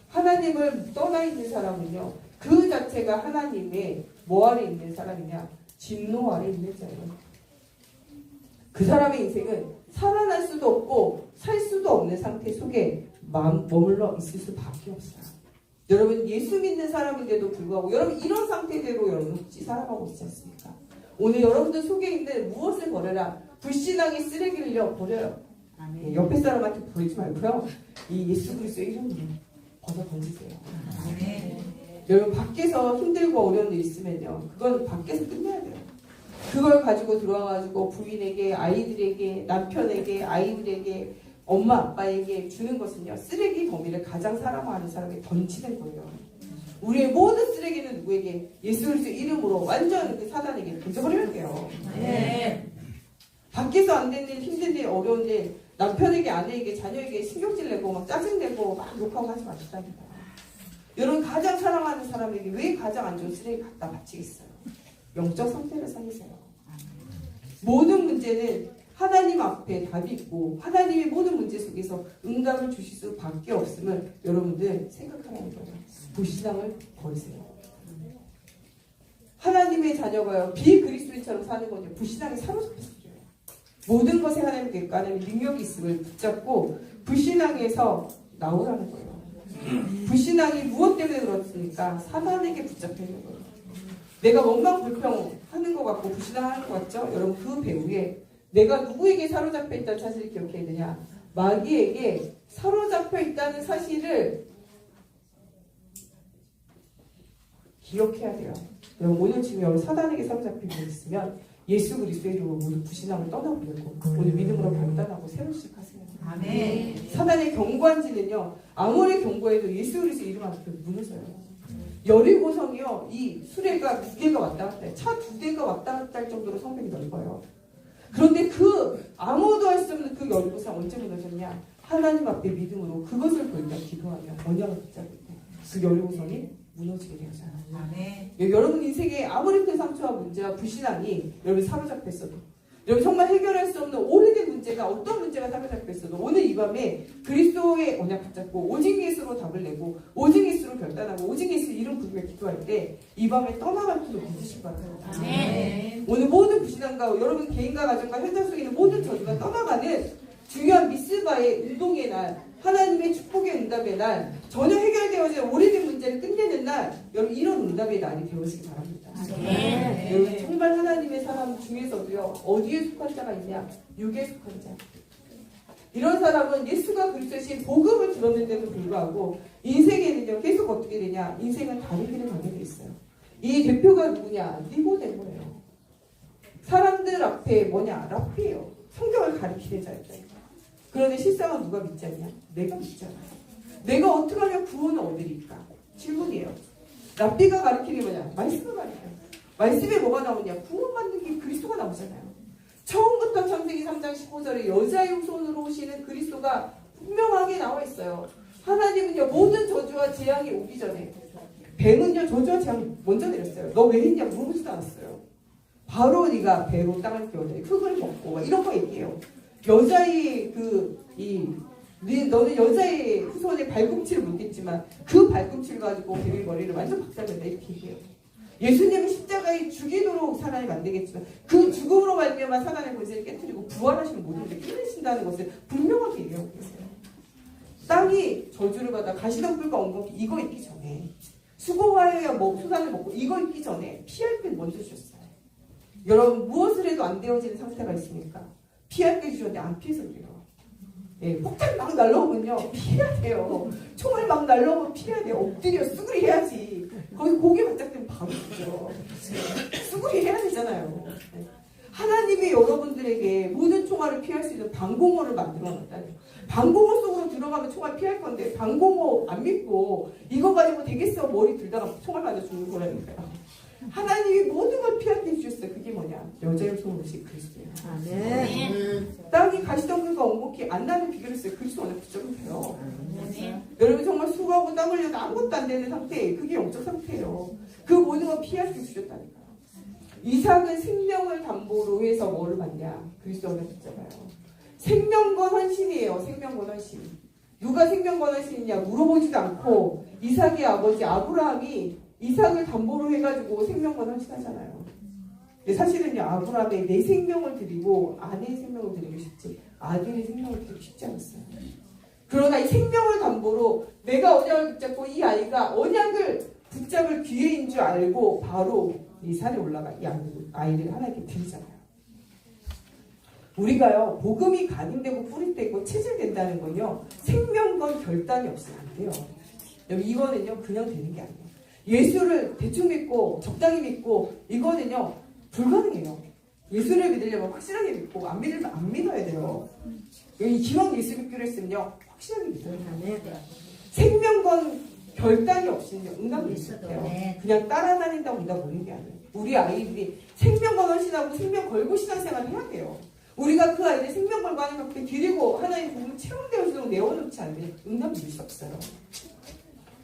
Speaker 1: 하나님을 떠나 있는 사람은요, 그 자체가 하나님의 뭐 아래 있는 사람이냐? 진노 아래 있는 자예요. 그 사람의 인생은 살아날 수도 없고 살 수도 없는 상태 속에 머물러 있을 수밖에 없어요. 여러분, 예수 믿는 사람인데도 불구하고 여러분 이런 상태대로 여러분 혹시 살아가고 있지 않습니까? 오늘 여러분들 속에 있는 무엇을 버려라? 불신앙의 쓰레기를요, 버려요. 옆에 사람한테 버리지 말고요, 이 예수 그리스도의 이름으로 벗어 던지세요. 여러분, 밖에서 힘들고 어려운 일 있으면요, 그건 밖에서 끝내야 돼요. 그걸 가지고 들어와가지고 부인에게, 아이들에게, 남편에게, 아이들에게, 엄마 아빠에게 주는 것은요, 쓰레기 더미를 가장 사랑하는 사람에게 던지는 거예요. 우리의 모든 쓰레기는 누구에게? 예수 그리스도 이름으로 완전 그 사단에게 던져버려야 돼요. 밖에서 안 되는 일, 힘든 일, 어려운 일, 남편에게, 아내에게, 자녀에게 신경질 내고 막 짜증내고 막 욕하고 하지 마시라니까요. 여러분, 가장 사랑하는 사람에게 왜 가장 안 좋은 쓰레기 갖다 바치겠어요? 영적 상태를 살리세요. 모든 문제는 하나님 앞에 답이 있고 하나님의 모든 문제 속에서 응답을 주실 수밖에 없음을 여러분들 생각하라는 거예요. 불신앙을 버리세요. 하나님의 자녀가요, 비그리스도인처럼 사는 건요, 불신앙에 사로잡혀서 그래요. 모든 것에 하나님께 하나님의 능력이 있음을 붙잡고 불신앙에서 나오라는 거예요. 불신앙이 무엇 때문에 그렇습니까? 사단에게 붙잡혀 있는 거예요. 내가 원망불평하는 것 같고 불신앙하는 것 같죠? 여러분, 그 배후에 내가 누구에게 사로잡혀 있다는 사실을 기억해야 되냐? 마귀에게 사로잡혀 있다는 사실을 기억해야 돼요. 여러분, 오늘 지금 여러분 사단에게 사로잡히고 있으면 예수 그리스도의 이름으로 모두 불신앙을 떠나버리고 오늘 믿음으로 결단하고 새로 시작하세요.
Speaker 2: 아멘.
Speaker 1: 사단의 경고한지는요, 아무리 경고해도 예수 그리스도 이름 앞에 무너져요. 여리고성이요, 이 수레가 2개가 왔다 갔다 해. 차 2대가 왔다 갔다 할 정도로 성벽이 넓어요. 그런데 그 아무도 할 수 없는 그 여리고성 언제 무너졌냐? 하나님 앞에 믿음으로 그것을 보니까 기도하며 언약을 붙잡을 때 그 여리고성이 무너지게 되잖아요.
Speaker 2: 아멘.
Speaker 1: 여러분 인생에 아무리 큰 상처와 문제와 불신앙이 여러분 사로잡혀 있어도, 여러분 정말 해결할 수 없는 오래된 문제가, 어떤 문제가 사로잡혀 있어도 오늘 이 밤에 그리스도의 언약 붙잡고 오직 예수로 답을 내고 오직 예수로 결단하고 오직 예수 이름 부르며 기도할 때 이 밤에 떠나갈 줄로 믿으실 것 같아요.
Speaker 2: 아멘.
Speaker 1: 오늘 모든 불신앙과 여러분 개인과 가정과 현장 속에 있는 모든 저주가 떠나가는 중요한 미스바의 운동의 날, 하나님의 축복의 응답의 날, 전혀 해결되어진 오래된 문제를 끝내는 날, 여러분 이런 응답의 날이 되어지기 바랍니다.
Speaker 2: 네.
Speaker 1: 여러분 정말 하나님의 사람 중에서도요, 어디에 속한 자가 있냐? 육에 속한 자. 이런 사람은 예수가 그리스도의 복음을 들었는데도 불구하고 인생에는요 계속 어떻게 되냐? 인생은 다른 길을 가게 돼 있어요. 이 대표가 누구냐? 니고데모예요. 사람들 앞에 뭐냐? 랍비예요. 성경을 가리키는 자였다. 그런데 실상은 누가 믿지 않냐? 내가 믿잖아. 내가 어떻게 하면 구원을 얻으리까? 질문이에요. 랍비가 가리키는 게 뭐냐? 말씀을 가리켜요. 말씀에 뭐가 나오냐? 구원받는 게 그리스도가 나오잖아요. 처음부터 창세기 3장 15절에 여자의 후손으로 오시는 그리스도가 분명하게 나와 있어요. 하나님은요 모든 저주와 재앙이 오기 전에, 뱀은요 저주와 재앙 먼저 내렸어요. 너 왜 했냐 물어보지도 않았어요. 바로 네가 배로 땅을 끼워내 흙을 먹고 막 이런 거 얘기해요. 여자의 너는 여자의 후손의 발꿈치를 물겠지만 그 발꿈치를 가지고 뱀의 머리를 완전 박살낸다 이렇게 얘기해요. 예수님은 십자가에 죽이도록 사람이 만들겠지만 그 죽음으로 말미암아 사단의 권세를 깨뜨리고 부활하시는 모든 일을 끝내신다는 것을 분명하게 얘기하고 계세요. 땅이 저주를 받아 가시덤불과 엉겅퀴 이거 있기 전에, 수고하여야 수산을 먹고 이거 있기 전에 피할 길 먼저 주셨어요. 여러분 무엇을 해도 안 되어지는 상태가 있으니까 피할 길 주셨는데 안 피해서 그래요. 예, 폭탄 막 날라오면요 피해야 돼요. 총알 막 날라오면 피해야 돼요. 엎드려 수그리 해야지. 거기 고개 바짝 되면 바로 죽죠. 수그리 해야 되잖아요. 하나님이 여러분들에게 모든 총알을 피할 수 있는 방공호를 만들어 놨다니. 방공호 속으로 들어가면 총알 피할 건데 방공호 안 믿고 이거 가지고 되겠어 머리 들다가 총알 맞아 죽는 거라니까요. 하나님이 모든 걸 피하게 해주셨어요. 그게 뭐냐? 여자의 소문이 그리스도예요.
Speaker 2: 아멘.
Speaker 1: 땅이 가시덤불과 엉겅퀴 안 나는 비결을 써요. 그리스도 언약 붙잡으면 돼요.
Speaker 2: 아멘.
Speaker 1: 여러분 정말 수고하고 땀 흘려도 아무것도 안 되는 상태, 그게 영적 상태예요. 그 모든 걸 피할 수 주셨다니까요. 이삭은 생명을 담보로 해서 뭐를 받냐? 그리스도 언약 붙잡아요. 생명건 헌신이에요. 생명건 헌신. 누가 생명건 헌신이냐 물어보지도 않고 이삭의 아버지 아브라함이 이삭을 담보로 해가지고 생명건 헌신하잖아요. 근데 사실은요 아브라함의 내 생명을 드리고 아내의 생명을 드리기 쉽지 아들의 생명을 드리기 쉽지 않았어요. 그러나 이 생명을 담보로 내가 언약을 붙잡고 이 아이가 언약을 붙잡을 기회인 줄 알고 바로 이 산에 올라가 이 아이를 하나님께 드리잖아요. 우리가요 복음이 각인되고 뿌리되고 체질된다는 건요 생명건 결단이 없으면 안 돼요. 여기 이거는요 그냥 되는 게 아니에요. 예수를 대충 믿고 적당히 믿고 이거는요 불가능해요. 예수를 믿으려면 확실하게 믿고 안 믿으면 안 믿어야 돼요. 기왕 예수 믿기로 했으면요 확실하게 믿어야 돼요. 생명건 결단이 없이는요 응답을 못해요. 그냥 따라다닌다고 응답 오는 게 아니에요. 우리 아이들이 생명건 헌신하고 생명 걸고 신앙생활을 해야 돼요. 우리가 그 아이들 생명 걸고 하는 것을 드리고 하나님 복음을 체험되어지도록 내어놓지 않으면 응답 믿을 수 없어요.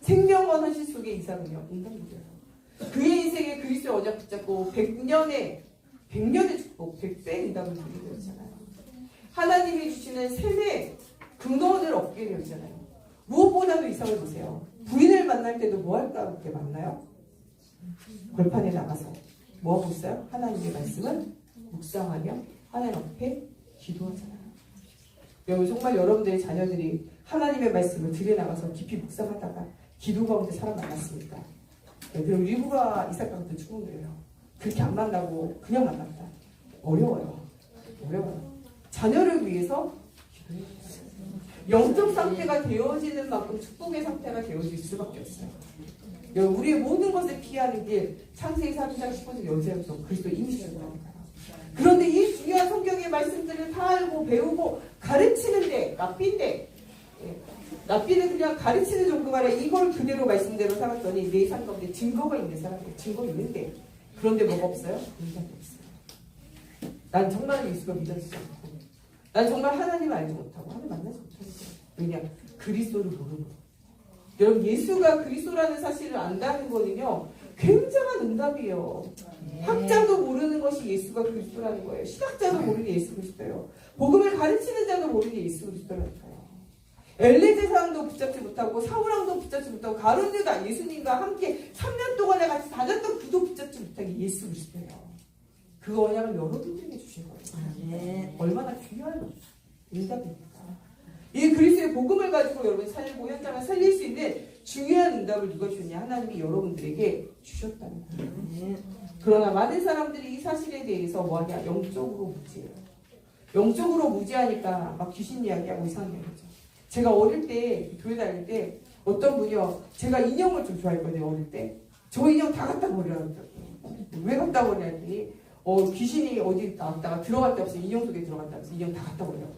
Speaker 1: 생명건 헌신 속에 이삭은요 응답 믿어요. 그의 인생에 그리스도의 언약 붙잡고 100년의 축복, 100배의 응답을 누리게 되었잖아요. 하나님이 주시는 셈의 근원을 얻게 되었잖아요. 무엇보다도 이삭을 보세요. 부인을 만날 때도 뭐 할까 그렇게 만나요? 벌판에 나가서 뭐 하고 있어요? 하나님의 말씀을 묵상하며 하나님 앞에 기도하잖아요. 여러분 정말 여러분들의 자녀들이 하나님의 말씀을 들여나가서 깊이 묵상하다가 기도 가운데 사람 만났습니까? 그럼 리브가 이삭과도 죽은 거예요. 그렇게 안 만나고 그냥 만났다. 어려워요. 자녀를 위해서 기도해야 돼요. 영적 상태가 되어지는 만큼 축복의 상태가 되어질 수밖에 없어요. 우리의 모든 것을 피하는 길 창세기 3장 15절 여자에서 그리스도 이미 주셨다니까요. 그런데 이 중요한 성경의 말씀들을 다 알고 배우고 가르치는데 랍비는 그냥 가르치는 정도가 아니라 이걸 그대로 말씀대로 살았더니 내 삶 가운데 증거가 있는 사람이에요. 증거 있는데 그런데 뭐가 없어요? 응답이 없어요. 난 정말 예수가 믿어지지 않고 난 정말 하나님을 알지 못하고 하나님 만나지 못하는 거예요. 왜냐? 그리스도를 모르고 여러분 예수가 그리스도라는 사실을 안다는 거는요 굉장한 응답이에요. 학자도 모르는 것이 예수가 그리스도라는 거예요. 신학자도 모르는 예수 그리스도예요. 복음을 가르치는 자도 모르는 예수 그리스도라니까요. 엘레제사랑도 붙잡지 못하고 사울왕도 붙잡지 못하고 가룟유다 예수님과 함께 3년 동안에 같이 다녔던 그도 붙잡지 못한 게 예수 그리스도예요. 그 언약을 여러분들에게 주신 거예요. 얼마나 중요한 응답입니까? 이 그리스도의 복음을 가지고 여러분이 살고 현장을 살릴 수 있는 중요한 응답을 누가 주냐? 하나님이 여러분들에게 주셨다는 거예요. 그러나 많은 사람들이 이 사실에 대해서 뭐하냐? 영적으로 무지해요. 영적으로 무지하니까 막 귀신 이야기하고 이상하게 하죠. 제가 어릴 때 교회 다닐 때 어떤 분이요, 제가 인형을 좀 좋아했거든요. 어릴 때 저 인형 다 갖다 버리라고. 왜 갖다 버리냐 했더니 귀신이 어디 나왔다가 들어갈 데 없어 인형 속에 들어간다 해서 인형 다 갖다 버리라고.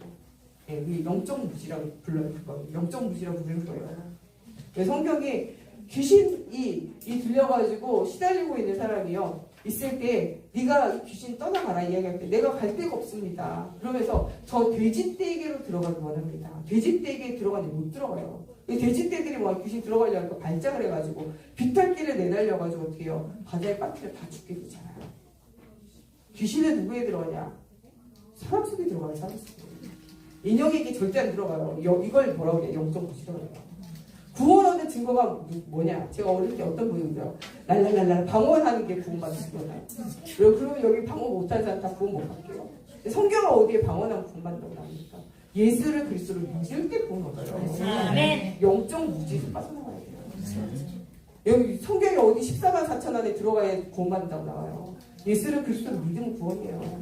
Speaker 1: 예, 이 영적 무지라고 불러요. 영적 무지라고 부르는 거예요. 성경에 귀신이 들려가지고 시달리고 있는 사람이요 있을 때 네가 이 귀신 떠나가라 이야기할 때 내가 갈 데가 없습니다. 그러면서 저 돼지떼에게로 들어가기 원합니다. 돼지떼에게 들어가는데 못 들어가요. 돼지떼들이 뭐 귀신 들어가려고 하니까 발작을 해가지고 비탈길에 내달려가지고 어떻게 해요? 바다에 빠뜨려 다 죽게 되잖아요. 귀신은 누구에 들어가냐? 사람 속에 들어가요. 사람 속에. 인형에게 절대 안 들어가요. 이걸 뭐라고 그래요? 영적 무지라고 해요. 구원 얻는 증거가 뭐냐? 제가 어릴 때 어떤 분이 있어요. 랄랄랄라 방언하는 게 구원받는 거잖아요. 그러면 여기 방언 못하는 사람 다 구원 못 받게요. 성경은 어디에 방언하면 구원받는다고 나옵니까? 예수를 그리스도를 믿을 때 구원 얻어요. 영적 무지에서 빠져나가야 돼요. 여기 성경에 어디 14만 4천 안에 들어가야 구원받는다고 나와요. 예수를 그리스도를 믿으면 구원이에요.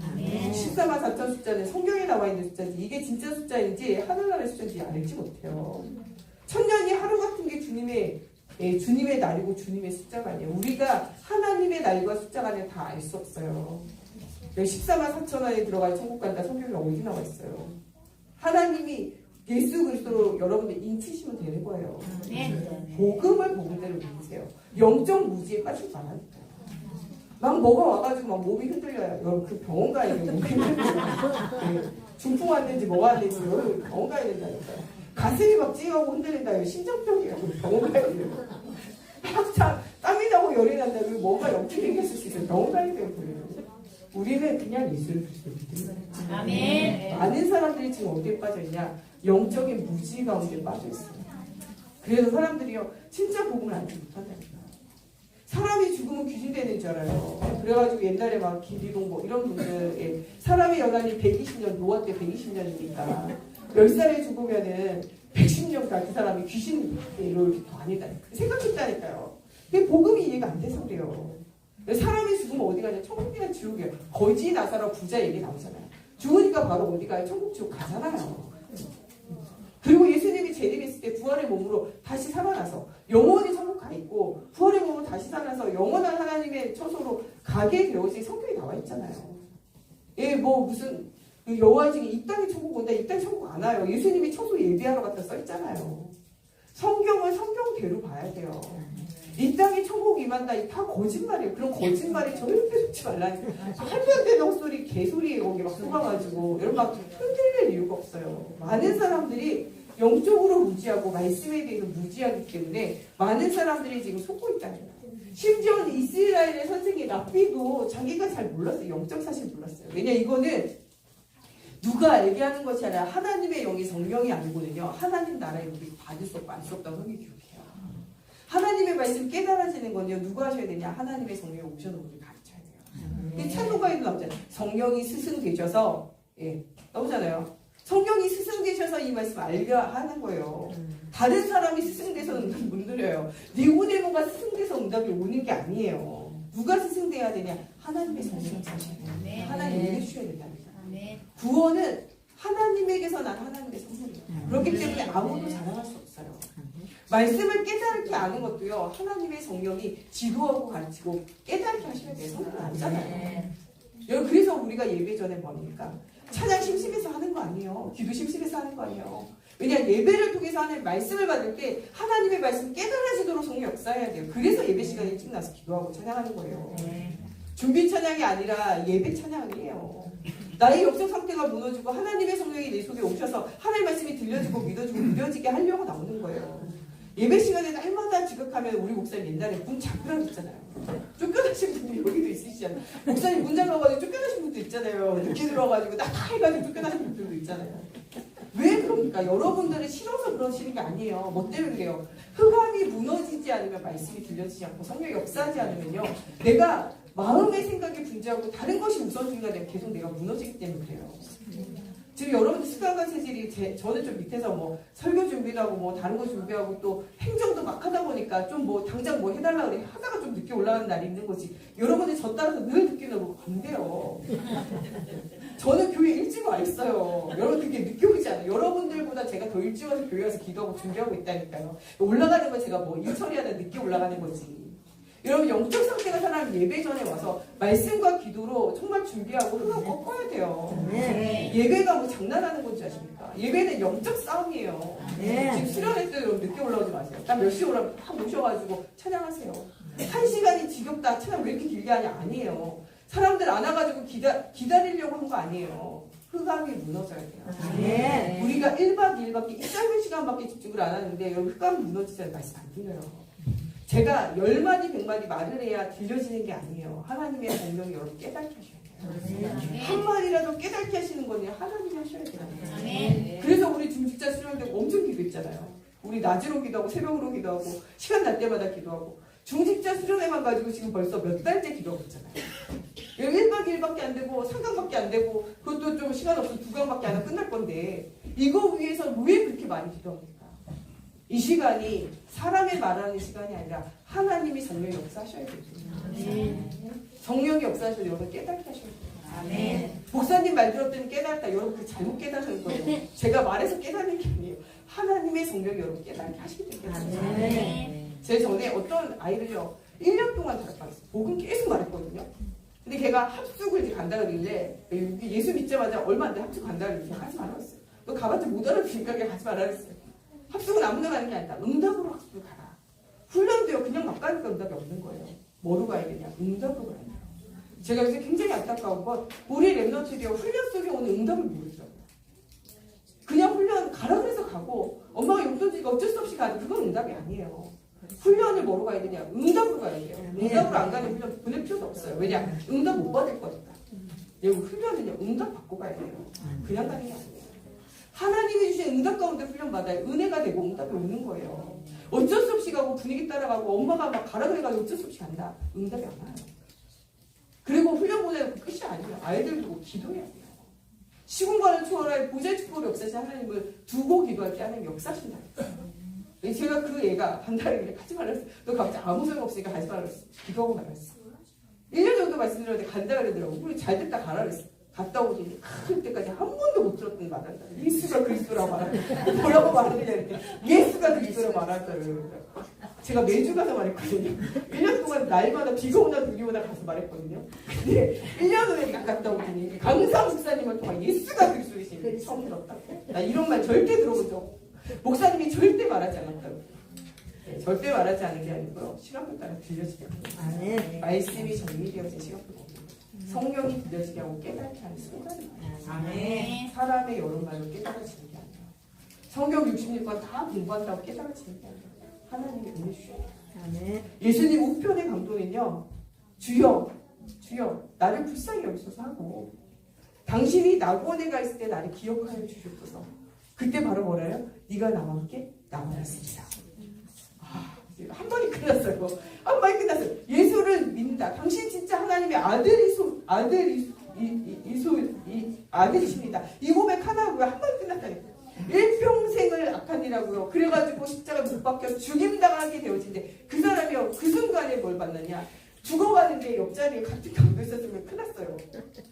Speaker 1: 14만 4천 숫자는 성경에 나와 있는 숫자지 이게 진짜 숫자인지 하늘나라의 숫자인지 알지 못해요. 천년이 하루 같은 게 주님의 날이고 주님의 숫자가 아니에요. 우리가 하나님의 날과 숫자가 아니라 다 알 수 없어요. 14만 4천 안에 들어가야 천국 간다. 성경에 어디 나와 있어요. 하나님이 예수 그리스도로 여러분들 인치시면 되는 거예요. 복음을 복음대로 믿으세요. 영적 무지에 빠지지 말아요. 막 뭐가 와가지고 막 몸이 흔들려요. 여러분 그 병원 가야 돼요. 중풍 왔는지 뭐가 왔는지 여러분 병원 가야 된다니까요. 가슴이 막 찌하고 흔들린다. 심장병이에요. 병원 가야 돼요. 막 땀이 나고 열이 난다. 뭐가 영적이 생겼을 수 있어요. 병원 가야 돼요. 우리는 그냥 예수를 믿습니다.
Speaker 2: 아멘.
Speaker 1: 많은 사람들이 지금 어디에 빠져있냐? 영적인 무지 가운데 빠져있어요. 그래서 사람들이요 진짜 복음을 알지 못한다니까. 사람이 죽으면 귀신 되는 줄 알아요. 그래가지고 옛날에 막 김기동 뭐 이런 분들 사람의 연한이 120년 노아 때 120년이니까 10살에 죽으면은 110년간 그 사람이 귀신으로 이렇게 더 아니다니까. 생각했다니까요. 근데 복음이 이해가 안 돼서 그래요. 사람이 죽으면 어디 가냐? 천국이나 지옥이에요. 거지 나사로 부자 얘기 나오잖아요. 죽으니까 바로 어디 가요? 천국 지옥 가잖아요. 그리고 예수님이 재림했을 때 부활의 몸으로 다시 살아나서 영원히 천국 가 있고 부활의 몸으로 다시 살아나서 영원한 하나님의 처소로 가게 되어지 성경에 나와 있잖아요. 예, 뭐 무슨 여호와 중에 이 땅에 천국 온다, 이 땅에 천국 안 와요. 예수님이 처소 예비하러 갔다 써 있잖아요. 성경을 성경대로 봐야 돼요. 이 땅에 천국 임한다, 이 다 거짓말이에요. 그런 거짓말이 절대 듣지 말라니까. 말도 안 되는 헛소리, 개소리에 거기 막 속아가지고 여러분 막 흔들릴 이유가 없어요. 많은 사람들이 영적으로 무지하고 말씀에 대해서 무지하기 때문에 많은 사람들이 지금 속고 있다는 거예요. 심지어 이스라엘의 선생님 랍비도 자기가 잘 몰랐어요. 영적 사실 몰랐어요. 왜냐 이거는 누가 알게 하는 것이 아니라 하나님의 영이 성령이 아니거든요. 하나님 나라에 우리 받을 수 없고 알 수 없다고 성경이 기록해요. 하나님의 말씀 깨달아지는 건요. 누가 하셔야 되냐? 하나님의 성령이 오셔서 우리 가르쳐야 돼요. 근데 찬송가에도 나오잖아요. 성령이 스승되셔서 나오잖아요. 성령이 스승되셔서 이 말씀 알게 하는 거예요. 다른 사람이 스승돼서 응답 못 누려요. 니고데모가 스승돼서 응답이 오는 게 아니에요. 누가 스승돼야 되냐? 하나님의 성령이 사셔야 돼요. 하나님 읽어주셔야 된답니다. 구원은 하나님에게서 난 하나님의 선물이에요. 그렇기 때문에 아무도 자랑할 수 없어요. 말씀을 깨닫게 아는 것도요. 하나님의 성령이 지도하고 가르치고 깨닫게 하시면 돼요. 성령 아니잖아요. 여러분 그래서 우리가 예배 전에 뭡니까? 찬양 심심해서 하는 거 아니에요. 기도 심심해서 하는 거 아니에요. 왜냐 예배를 통해서 하는 말씀을 받을 때 하나님의 말씀 깨달아지도록 성령 역사해야 돼요. 그래서 예배 시간에 일찍 나서 기도하고 찬양하는 거예요. 준비 찬양이 아니라 예배 찬양이에요. 나의 영적 상태가 무너지고 하나님의 성령이 내 속에 오셔서 하나님의 말씀이 들려지고 믿어지고 누려지게 하려고 나오는 거예요. 예배 시간에 날마다 지각하면 우리 목사님 옛날에 문 잠그라고 했잖아요. 쫓겨나신 분들이 여기도 있으시잖아요. 목사님 문 잠가가지고 쫓겨나신 분도 있잖아요. 늦게 들어가지고 나 해가지고 쫓겨나신 분들도 있잖아요. 왜 그럽니까? 여러분들은 싫어서 그러시는 게 아니에요. 뭐 때문에 그래요? 흑암이 무너지지 않으면 말씀이 들려지지 않고 성령이 역사하지 않으면요. 내가 마음의 생각이 분주하고 다른 것이 우선순위가 되면 계속 내가 무너지기 때문에 그래요. 지금 여러분들 습관과 체질이 저는 좀 밑에서 뭐 설교 준비도 하고 뭐 다른 거 준비하고 또 행정도 막 하다 보니까 좀 뭐 당장 뭐 해달라 그래 하다가 좀 늦게 올라가는 날이 있는 거지. 여러분들 저 따라서 늘 늦게 나오고 안 돼요. 저는 교회 일찍 와 있어요. 여러분 그렇게 늦게 오지 않아요. 여러분들보다 제가 더 일찍 와서 교회 와서 기도하고 준비하고 있다니까요. 올라가는 건 제가 뭐 일 처리하다 늦게 올라가는 거지. 여러분 영적 상태가 사람 예배 전에 와서 말씀과 기도로 정말 준비하고 흐름 꺾어야 돼요.
Speaker 2: 네.
Speaker 1: 예배가 뭐 장난하는 건지 아십니까? 예배는 영적 싸움이에요.
Speaker 2: 네.
Speaker 1: 지금 수련회 때 여러분 늦게 올라오지 마세요. 딱 몇 시에 오라면 다 모셔가지고 찬양하세요. 1시간이 지겹다. 찬양 왜 이렇게 길게 하냐? 아니에요. 사람들 안 와가지고 기다리려고 한 거 아니에요. 흑암이 무너져야 돼요.
Speaker 2: 네.
Speaker 1: 우리가 1박 2일밖에 이 짧은 시간밖에 집중을 안 하는데 여러분 흑암이 무너지잖아요. 말씀 안 들려요. 제가 10마디 100마디 말을 해야 들려지는 게 아니에요. 하나님의 성령이 여러분 깨닫게 하셔야 돼요. 한마디라도 깨닫게 하시는 거는 하나님이 하셔야 돼요. 그래서 우리 중직자 수련회 엄청 기도했잖아요. 우리 낮으로 기도하고 새벽으로 기도하고 시간 날 때마다 기도하고 중직자 수련회만 가지고 지금 벌써 몇 달째 기도하고 있잖아요. 1박 2일밖에 안 되고 3강밖에 안 되고 그것도 좀 시간 없어서 2강밖에 안 하면 끝날 건데 이거 위해서 왜 그렇게 많이 기도합니까? 이 시간이 사람의 말하는 시간이 아니라 하나님이 성령이 역사하셔야 되거든요. 성령이 역사하셔서 여러분 깨닫게 하셔야 돼요.
Speaker 2: 아멘.
Speaker 1: 목사님 말 들었더니 깨달았다. 여러분 그 잘못 깨닫은 거예요. 제가 말해서 깨닫는 게 아니에요. 하나님의 성령이 여러분 깨닫게 하시게 되겠어요. 제 전에 어떤 아이를요 1년 동안 다락방했어요. 복음 계속 말했거든요. 근데 걔가 합숙을 이제 간다 그러길래 예수 믿자마자 얼마 안 돼 합숙 간다 그러길래 가지 말라 그랬어요. 너 가봤자 못 알아듣니까 걔 가지 말라 그랬어요. 합숙은 아무나 가는 게 아니다. 응답으로 합숙을 가라. 훈련도요. 그냥 막 가니까 응답이 없는 거예요. 뭐로 가야 되냐? 응답으로 가야 돼요. 제가 요새 굉장히 안타까운 건 우리 랩런트들이 훈련 속에 오는 응답을 모르더라고요. 그냥 훈련 가라 그래서 가고 엄마가 용돈 주니까 어쩔 수 없이 가는 그건 응답이 아니에요. 훈련을 뭐로 가야 되냐? 응답으로 가야 돼요. 응답으로 안 가는 훈련 보낼 필요도 없어요. 왜냐? 응답 못 받을 거니까. 여기 훈련은요. 응답 받고 가야 돼요. 그냥 가는 게 아니에요. 하나님이 주신 응답 가운데 훈련 받아야 은혜가 되고 응답이 오는 거예요. 어쩔 수 없이 가고 분위기 따라가고 엄마가 막 가라 그래가지고 어쩔 수 없이 간다. 응답이 안 와요. 그리고 훈련 보내는 끝이 아니에요. 아이들 두고 기도해야 돼요. 시공간을 초월할 보좌의 축복을 역사하신 하나님을 두고 기도할 때 하나님 역사하신다. 제가 그 애가 반달에 가지 말았어. 너 갑자기 아무 소용 없으니까 가지 말았어. 기도하고 말았어. 1년 정도 말씀드렸는데 간다 그러더라고. 우리 잘 됐다 가라 그랬어. 갔다 오더니 그때까지 한 번도 못 들었던 말한다. 예수가 그리스도라고 말한다. 뭐라고 말하느냐 이렇게. 예수가 그리스도라고 말한다. 제가 매주 가서 말했거든요. 1년 동안 날마다 비가 오나 눈이 오나 가서 말했거든요. 근데 1년 후에 갔다 오더니 강사 목사님을 통해 예수가 그리스도이신 처음 들었다. 나 이런 말 절대 들어본 적 없고 목사님이 절대 말하지 않았다고. 네, 절대 말하지 않은 게 아니고요. 시간표 따라 들려지게 하고 말씀이 정리되어진 시간표가 성령이 들려지게 하고 깨닫게 하는 순간이
Speaker 2: 아멘.
Speaker 1: 사람의 여러 말로 깨달아지는 게 아니라 성경 66권 다 공부한다고 깨달아지는 게 아니라 하나님이 은혜 주셔야 돼요. 예수님 우편의 강도는요. 주여 나를 불쌍히 여기소서 하고 당신이 낙원에 가 있을 때 나를 기억하여 주셨소서. 그때 바로 뭐래요? 네가 나와 함께 남아있습니다. 한 번이 끝났어요. 한 번이 끝났어요. 예수를 믿는다. 당신 진짜 하나님의 아들이십니다. 이 고백 하나고요. 한 번이 끝났다니까요. 일평생을 악한 일하고요. 그래가지고 십자가 못 박혀 죽임당하게 되어진데 그 사람이요. 그 순간에 뭘 받느냐? 죽어가는데 옆자리에 같은 강도 있었으면 큰일 났어요.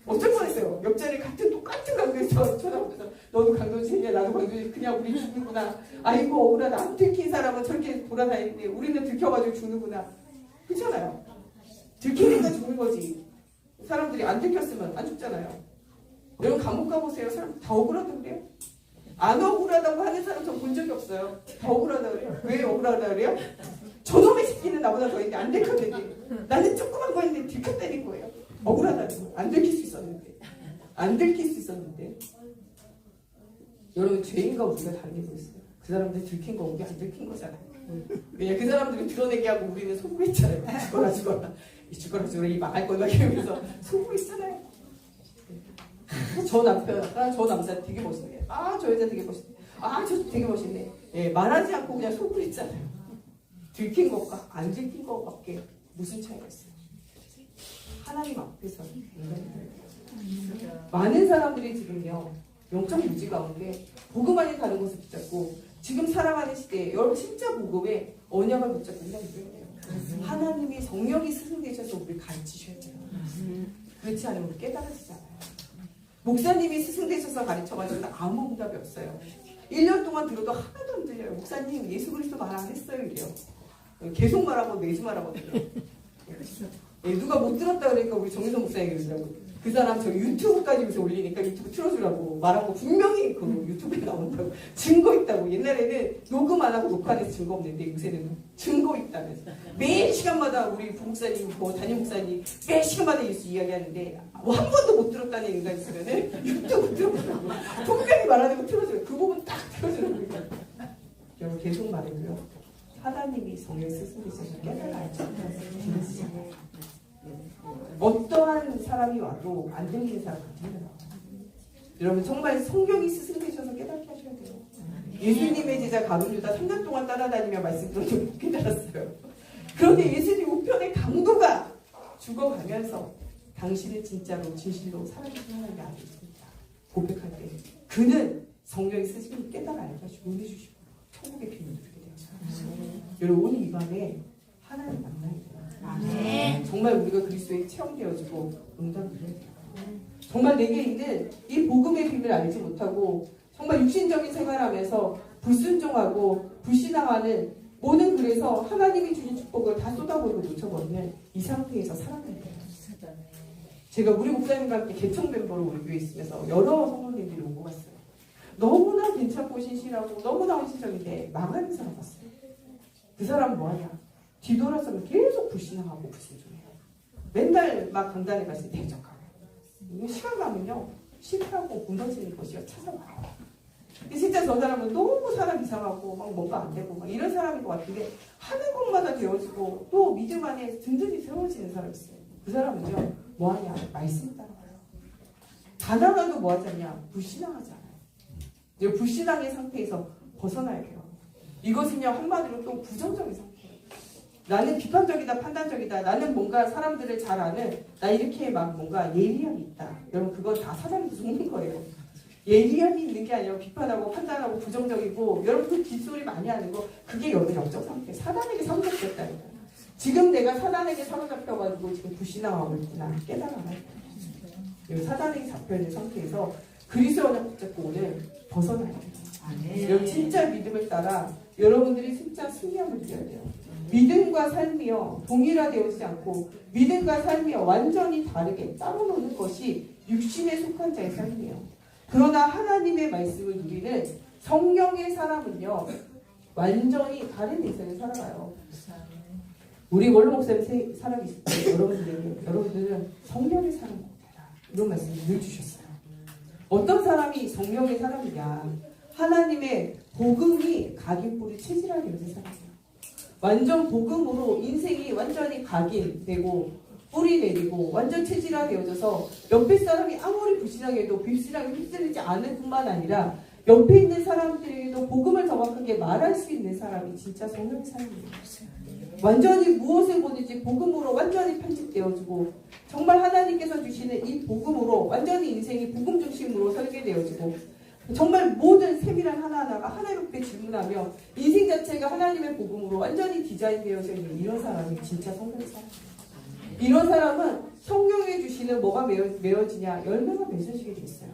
Speaker 1: 어쩔 뻔했어요. 옆자리에 똑같은 강도에서 쳐다보면서 너도 강도지냐 나도 강도지 그냥 우리 죽는구나. 아이고 억울하다. 안 들킨 사람은 저렇게 돌아다니는데 우리는 들켜가지고 죽는구나. 그렇잖아요. 들키니까 죽는 거지. 사람들이 안 들켰으면 안 죽잖아요. 여러분 감옥 가보세요. 사람 다 억울하다고 그래요? 안 억울하다고 하는 사람 전 본 적이 없어요. 다 억울하다고 그래요. 왜 억울하다고 그래요? 저놈의 새끼는 나보다 더 있는데 안 들켰는데 나는 조그만 거였는데 들켰다는 거예요. 억울하다는 거예요. 안 들킬 수 있었는데 여러분 죄인과 우리가 다른 게 뭐 있어요? 그 사람들 들킨 거 우리 안 들킨 거잖아요. 왜냐 그 사람들이 드러내게 하고 우리는 속고 있잖아요. 죽어라 이 망할 거다 이러면서 속고 있잖아요. 저 남자 되게 멋있네. 저 여자 되게 멋있네. 저 되게 멋있네. 예, 말하지 않고 그냥 속고 있잖아요. 들킨 것과 안 들킨 것밖에 무슨 차이가 있어요? 하나님 앞에서 많은 사람들이 지금요 영적 무지 가운데 복음 안에 다른 것을 붙잡고 지금 살아가는 시대에 여러분 진짜 복음에 언약을 붙잡고 있는 거예요. 하나님이 성령이 스승되셔서 우리 가르치셔야 돼요. 그렇지 않으면 우리 깨달아지잖아요. 목사님이 스승되셔서 가르쳐가지고 아무 응답이 없어요. 1년 동안 들어도 하나도 안 들려요. 목사님 예수 그리스도 말 안 했어요 이래요. 계속 말하고 매주 말하거든요. 누가 못 들었다 그러니까 우리 정윤성 목사님이 그러더라고. 그 사람 저 유튜브까지 올리니까 유튜브 틀어주라고 말한 거 분명히 그 유튜브에 나온다고. 증거 있다고. 옛날에는 녹음 안 하고 녹화해서 증거 없는데 요새는 증거 있다면서. 매 시간마다 우리 부목사님, 담임 목사님 매 시간마다 예수 이야기하는데 한 번도 못 들었다는 인간이 있으면은 유튜브 틀어주라고. 분명히 말하는 거 틀어줘요. 그 부분 딱 틀어주라고. 여러분 계속 말해도요. 하나님이 성령 스승이셔서 깨달아야죠. 어떠한 사람이 와도 안 들리는 사람 같으면 여러분 정말 성령이 스승되셔서 깨닫게 하셔야 돼요. 예수님의 제자 가룟유다 3년 동안 따라다니며 말씀 들었는데 못 깨달았어요. 그런데 예수님 우편의 강도가 죽어가면서 당신은 진짜로 진실로 살아계신 하나님이 아니십니다. 고백할 때 그는 성령의 스승을 깨달아 알려주시고 은혜 주시고 천국의 비밀을 주게 되었어요. 여러분 오늘 이 밤에 하나님 만나야 돼요. 정말 우리가 그리스도에 체험되어지고 응답을 해야 돼요. 정말 내게 있는 이 복음의 비밀을 알지 못하고 정말 육신적인 생활하면서 불순종하고 불신앙하는 모든 그래서 하나님이 주신 축복을 다 쏟아버리고 놓쳐버리는 이 상태에서 살아가야 돼요. 제가 우리 목사님과 함께 개척 멤버로 우리 교회에 있으면서 여러 성도님들이 오고 갔어요. 너무나 괜찮고 신실하고 너무나 헌신적인데 망하는 사람 봤어요. 그 사람은 뭐하냐? 뒤돌아서면 계속 불신앙하고 불순종해요. 맨날 막 강단에 가서 대적하고 시간 가면요 실패하고 무너지는 것이요 찾아와요. 진짜 저 사람은 너무 사람 이상하고 막 뭔가 안 되고 막 이런 사람인 것 같은데 하는 것마다 되어지고 또 믿음 안에 든든히 세워지는 사람이 있어요. 그 사람은요 뭐하냐 말씀 따라가요. 단 하나도 뭐하잖냐 불신앙하지 않아요. 불신앙의 상태에서 벗어나야 돼요. 이것은요 한마디로 또 부정적인 상태. 나는 비판적이다, 판단적이다. 나는 뭔가 사람들을 잘 아는, 나 이렇게 막 뭔가 예리함이 있다. 여러분, 그건 다 사람이 속는 거예요. 예리함이 있는 게 아니라 비판하고 판단하고 부정적이고, 여러분 그 뒷소리 많이 하는 거, 그게 여러분 영적 상태. 사단에게 사로잡혔다니까. 지금 내가 사단에게 사로잡혀가지고 지금 불신앙하고 있구나. 깨달아야 돼. 사단에게 잡혀있는 상태에서 그리스도 언약 붙잡고 오늘 벗어나야 돼요. 여러분 진짜 믿음을 따라 여러분들이 진짜 승리함을 누려야 돼요. 믿음과 삶이요 동일화되어지지 않고 믿음과 삶이요 완전히 다르게 따로 노는 것이 육신에 속한 자의 삶이에요. 그러나 하나님의 말씀을 누리는 성령의 사람은요 완전히 다른 인생을 살아가요. 우리 원로 목사님 살아계실 때 여러분들은 성령의 사람이 되라 이런 말씀을 늘 주셨어요. 어떤 사람이 성령의 사람이냐? 하나님의 복음이 각인뿌리 체질하게 되는 사람이에요. 완전 복음으로 인생이 완전히 각인되고 뿌리 내리고 완전 체질화되어져서 옆에 사람이 아무리 불신앙해도 불신앙에 휩쓸리지 않을 뿐만 아니라 옆에 있는 사람들에게도 복음을 정확하게 말할 수 있는 사람이 진짜 성령의 사람이에요. 완전히 무엇을 보든지 복음으로 완전히 편집되어지고 정말 하나님께서 주시는 이 복음으로 완전히 인생이 복음 중심으로 설계되어지고 정말 모든 세밀한 하나하나가 하나님 앞에 질문하며 인생 자체가 하나님의 복음으로 완전히 디자인되어져 있는 이런 사람이 진짜 성령의 사람이에요. 이런 사람은 성령이 주시는 뭐가 맺어지냐? 열매가 맺어지게 돼 있어요.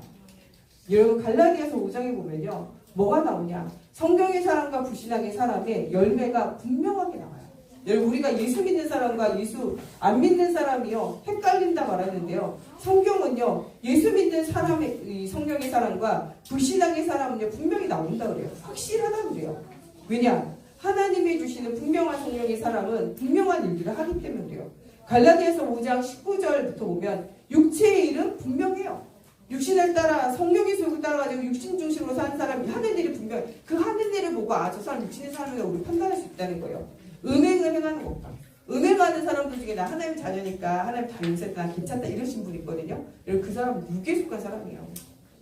Speaker 1: 여러분 갈라디아서 5장에 보면요. 뭐가 나오냐? 성경의 사람과 불신앙의 사람의 열매가 분명하게 나와요. 여러분 우리가 예수 믿는 사람과 예수 안 믿는 사람이요 헷갈린다 말하는데요. 성경은요 예수 믿는 사람의 이 성경의 사람과 불신앙의 사람은요 분명히 나온다 그래요. 확실하다 그래요. 왜냐? 하나님이 주시는 분명한 성령의 사람은 분명한 일들을 하기 때문에요. 갈라디아서 5장 19절부터 보면 육체의 일은 분명해요. 육신을 따라 성령의 소욕을 따라가지고 육신 중심으로 사는 사람이 하는 일이 분명해. 그 하는 일을 보고 보고 아, 저 사람 육신의 사람이라 우리 판단할 수 있다는 거예요. 음행을 행하는 것과 음행하는 사람들 중에 나 하나님 자녀니까 하나님 다 용서했다, 괜찮다 이러신 분 있거든요. 그 사람은 육에 속한 사람이에요.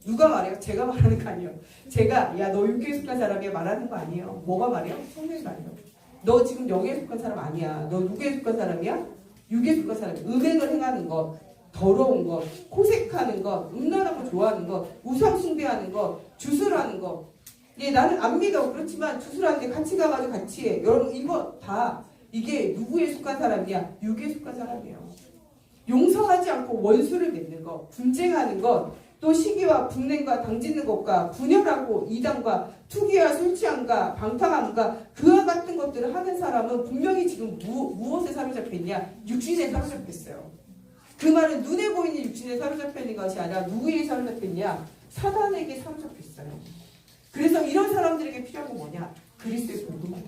Speaker 1: 누가 말해요? 제가 말하는 거 아니에요. 제가 야, 너 육에 속한 사람이야 말하는 거 아니에요. 뭐가 말해요? 성경이 말해요. 너 지금 영에 속한 사람 아니야. 너 육에 속한 사람이야? 육에 속한 사람. 음행을 행하는 것, 더러운 것, 코색하는 것, 음란한 거 좋아하는 것, 우상 숭배하는 것, 주술하는 것. 예, 나는 안 믿어. 그렇지만 주술하는데 같이 가가지고 같이 해. 여러분 이거 다 이게 누구에 속한 사람이야? 육에 속한 사람이에요. 용서하지 않고 원수를 맺는 것, 분쟁하는 것, 또 시기와 분냉과 당짓는 것과 분열하고 이단과 투기와 술 취함과 방탕함과 그와 같은 것들을 하는 사람은 분명히 지금 무엇에 사로잡혔냐? 육신에 사로잡혔어요. 그 말은 눈에 보이는 육신에 사로잡혀 있는 것이 아니라 누구에게 사로잡혔냐? 사단에게 사로잡혔어요. 그래서 이런 사람들에게 필요한 건 뭐냐? 그리스도의 복음이에요.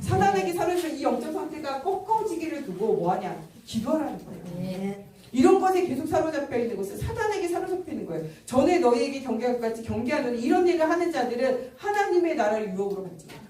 Speaker 1: 사단에게 사로잡힌 이 영적 상태가 꺾어지기를 두고 뭐하냐? 기도하라는 거예요.
Speaker 2: 네.
Speaker 1: 이런 것에 계속 사로잡혀 있는 것은 사단에게 사로잡혀 있는 거예요. 전에 너희에게 경계할 것 같이 경계하는 이런 일을 하는 자들은 하나님의 나라를 유혹으로 받지 못한다.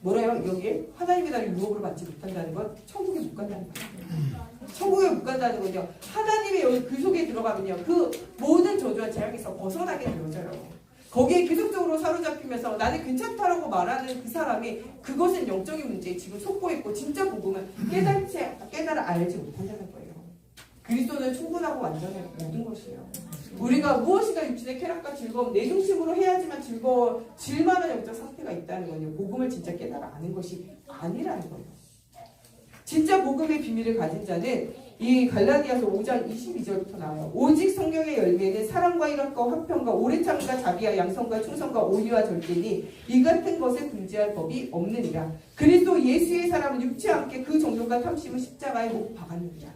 Speaker 1: 뭐래요? 여기에 하나님의 나라를 유혹으로 받지 못한다는 건 천국에 못 간다는 거예요. 천국에 못 간다는 건요. 하나님의 여기 그 속에 들어가면요. 그 모든 저주와 재앙에서 벗어나게 되어져요. 거기에 계속적으로 사로잡히면서 나는 괜찮다라고 말하는 그 사람이 그것은 영적인 문제에 지금 속고 있고 진짜 복음은 깨달아 알지 못한다는 거예요. 그리스도는 충분하고 완전한 모든 것이에요. 우리가 무엇인가 육신의 쾌락과 즐거움 내 중심으로 해야지만 즐거워질 만한 영적 상태가 있다는 건요. 복음을 진짜 깨달아 아는 것이 아니라는 거예요. 진짜 복음의 비밀을 가진 자는 이 갈라디아서 5장 22절부터 나와요. 오직 성령의 열매는 사랑과 일함과 화평과 오래 참과 자비와 양성과 충성과 온유와 절제니 이 같은 것에 금지할 법이 없느니라. 그리스도 예수의 사람은 육체와 함께 그 정욕과 탐심을 십자가에 못 박았느니라.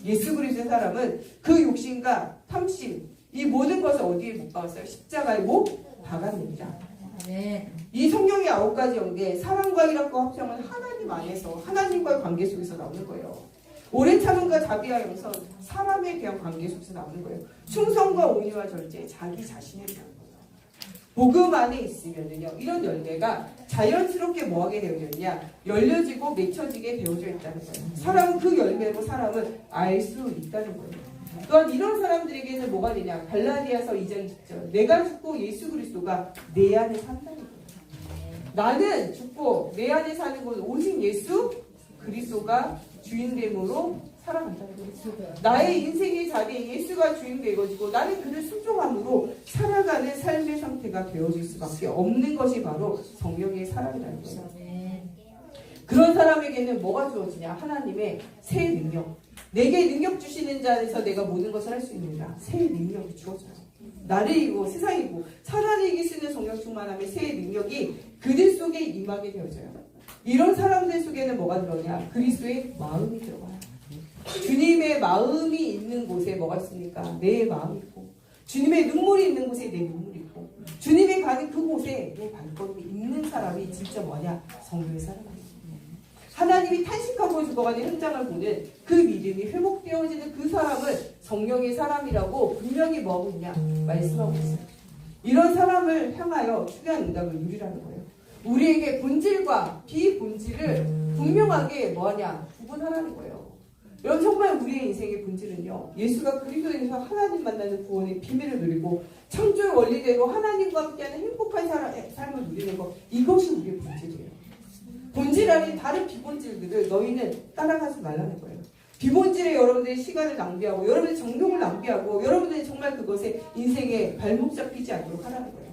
Speaker 1: 예수 그리스도의 사람은 그 욕심과 탐심 이 모든 것을 어디에 못 박았어요? 십자가에 못 박았느니라.
Speaker 2: 네.
Speaker 1: 이 성경의 9가지 영계 사랑과 일함과 화평은 하나님 안에서 하나님과의 관계 속에서 나오는 거예요. 오래 참음과 자비와 영선 사람에 대한 관계 속에서 나오는 거예요. 충성과 온유와 절제 자기 자신에 대한 거예요. 복음 안에 있으면요 이런 열매가 자연스럽게 뭐하게 되어졌냐 열려지고 맺혀지게 되어져 있다는 거예요. 사람은 그 열매로 사람을 알 수 있다는 거예요. 또한 이런 사람들에게는 뭐가 되냐 갈라디아서 2장 10절 내가 죽고 예수 그리스도가 내 안에 산다는 거예요. 나는 죽고 내 안에 사는 건 오직 예수 그리스도가 주인됨으로 살아간다는 거예요. 나의 인생의 자리에 예수가 주인되어지고 나는 그를 순종함으로 살아가는 삶의 상태가 되어질 수밖에 없는 것이 바로 성령의 사람이라는 거예요. 그런 사람에게는 뭐가 주어지냐 하나님의 새 능력 내게 능력 주시는 자에서 내가 모든 것을 할 수 있느니라. 새 능력이 주어져요. 나를 이기고 세상이고 사단을 이길 수 있는 성령 충만함의 새 능력이 그들 속에 임하게 되어져요. 이런 사람들 속에는 뭐가 들어오냐 그리스도의 마음이 들어가요. 주님의 마음이 있는 곳에 뭐가 있습니까? 내 마음이 있고 주님의 눈물이 있는 곳에 내 눈물이 있고 주님이 가는 그곳에 내 발걸음이 있는 사람이 진짜 뭐냐? 성령의 사람이에요. 하나님이 탄식하고 죽어가는 현장을 보는 그 믿음이 회복되어지는 그 사람을 성령의 사람이라고 분명히 뭐하고 있냐? 말씀하고 있어요. 이런 사람을 향하여 중요한 응답을 누리라는 거예요. 우리에게 본질과 비본질을 분명하게 뭐하냐? 구분하라는 거예요. 여러분 정말 우리의 인생의 본질은요. 예수가 그리스도에서 하나님 만나는 구원의 비밀을 누리고 창조의 원리대로 하나님과 함께하는 행복한 삶을 누리는 것 이것이 우리의 본질이에요. 본질 아닌 다른 비본질들을 너희는 따라가지 말라는 거예요. 비본질에 여러분들의 시간을 낭비하고 여러분의 정력을 낭비하고 여러분들이 정말 그것에 인생에 발목 잡히지 않도록 하라는 거예요.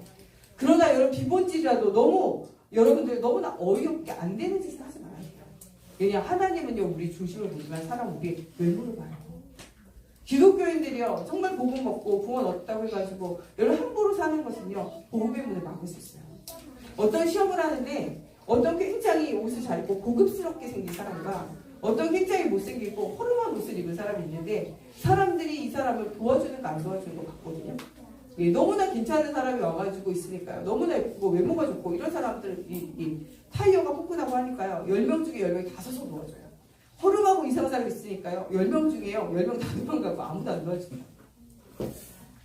Speaker 1: 그러나 여러분 비본질이라도 너무 여러분들 너무나 어이없게 안 되는 짓을 하지 말아야 돼요. 왜냐 하나님은요 우리 중심을 보지만 사람 우리 외모를 봐요. 기독교인들이요 정말 복음 먹고 구원 얻었다고 해가지고 여러분 함부로 사는 것은요 복음의 문을 막을 수 있어요. 어떤 시험을 하는데 어떤 굉장히 옷을 잘 입고 고급스럽게 생긴 사람과 어떤 굉장히 못생기고 허름한 옷을 입은 사람이 있는데 사람들이 이 사람을 도와주는 거 안 도와주는 거 같거든요. 예, 너무나 괜찮은 사람이 와가지고 있으니까요. 너무나 예쁘고 외모가 좋고 이런 사람들 이 타이어가 푸근하고 하니까요. 10명 중에 10명이 다 서서 도와줘요. 허름하고 이상한 사람이 있으니까요. 10명 중에요. 10명 다 도망가고 아무도 안 도와줍니다.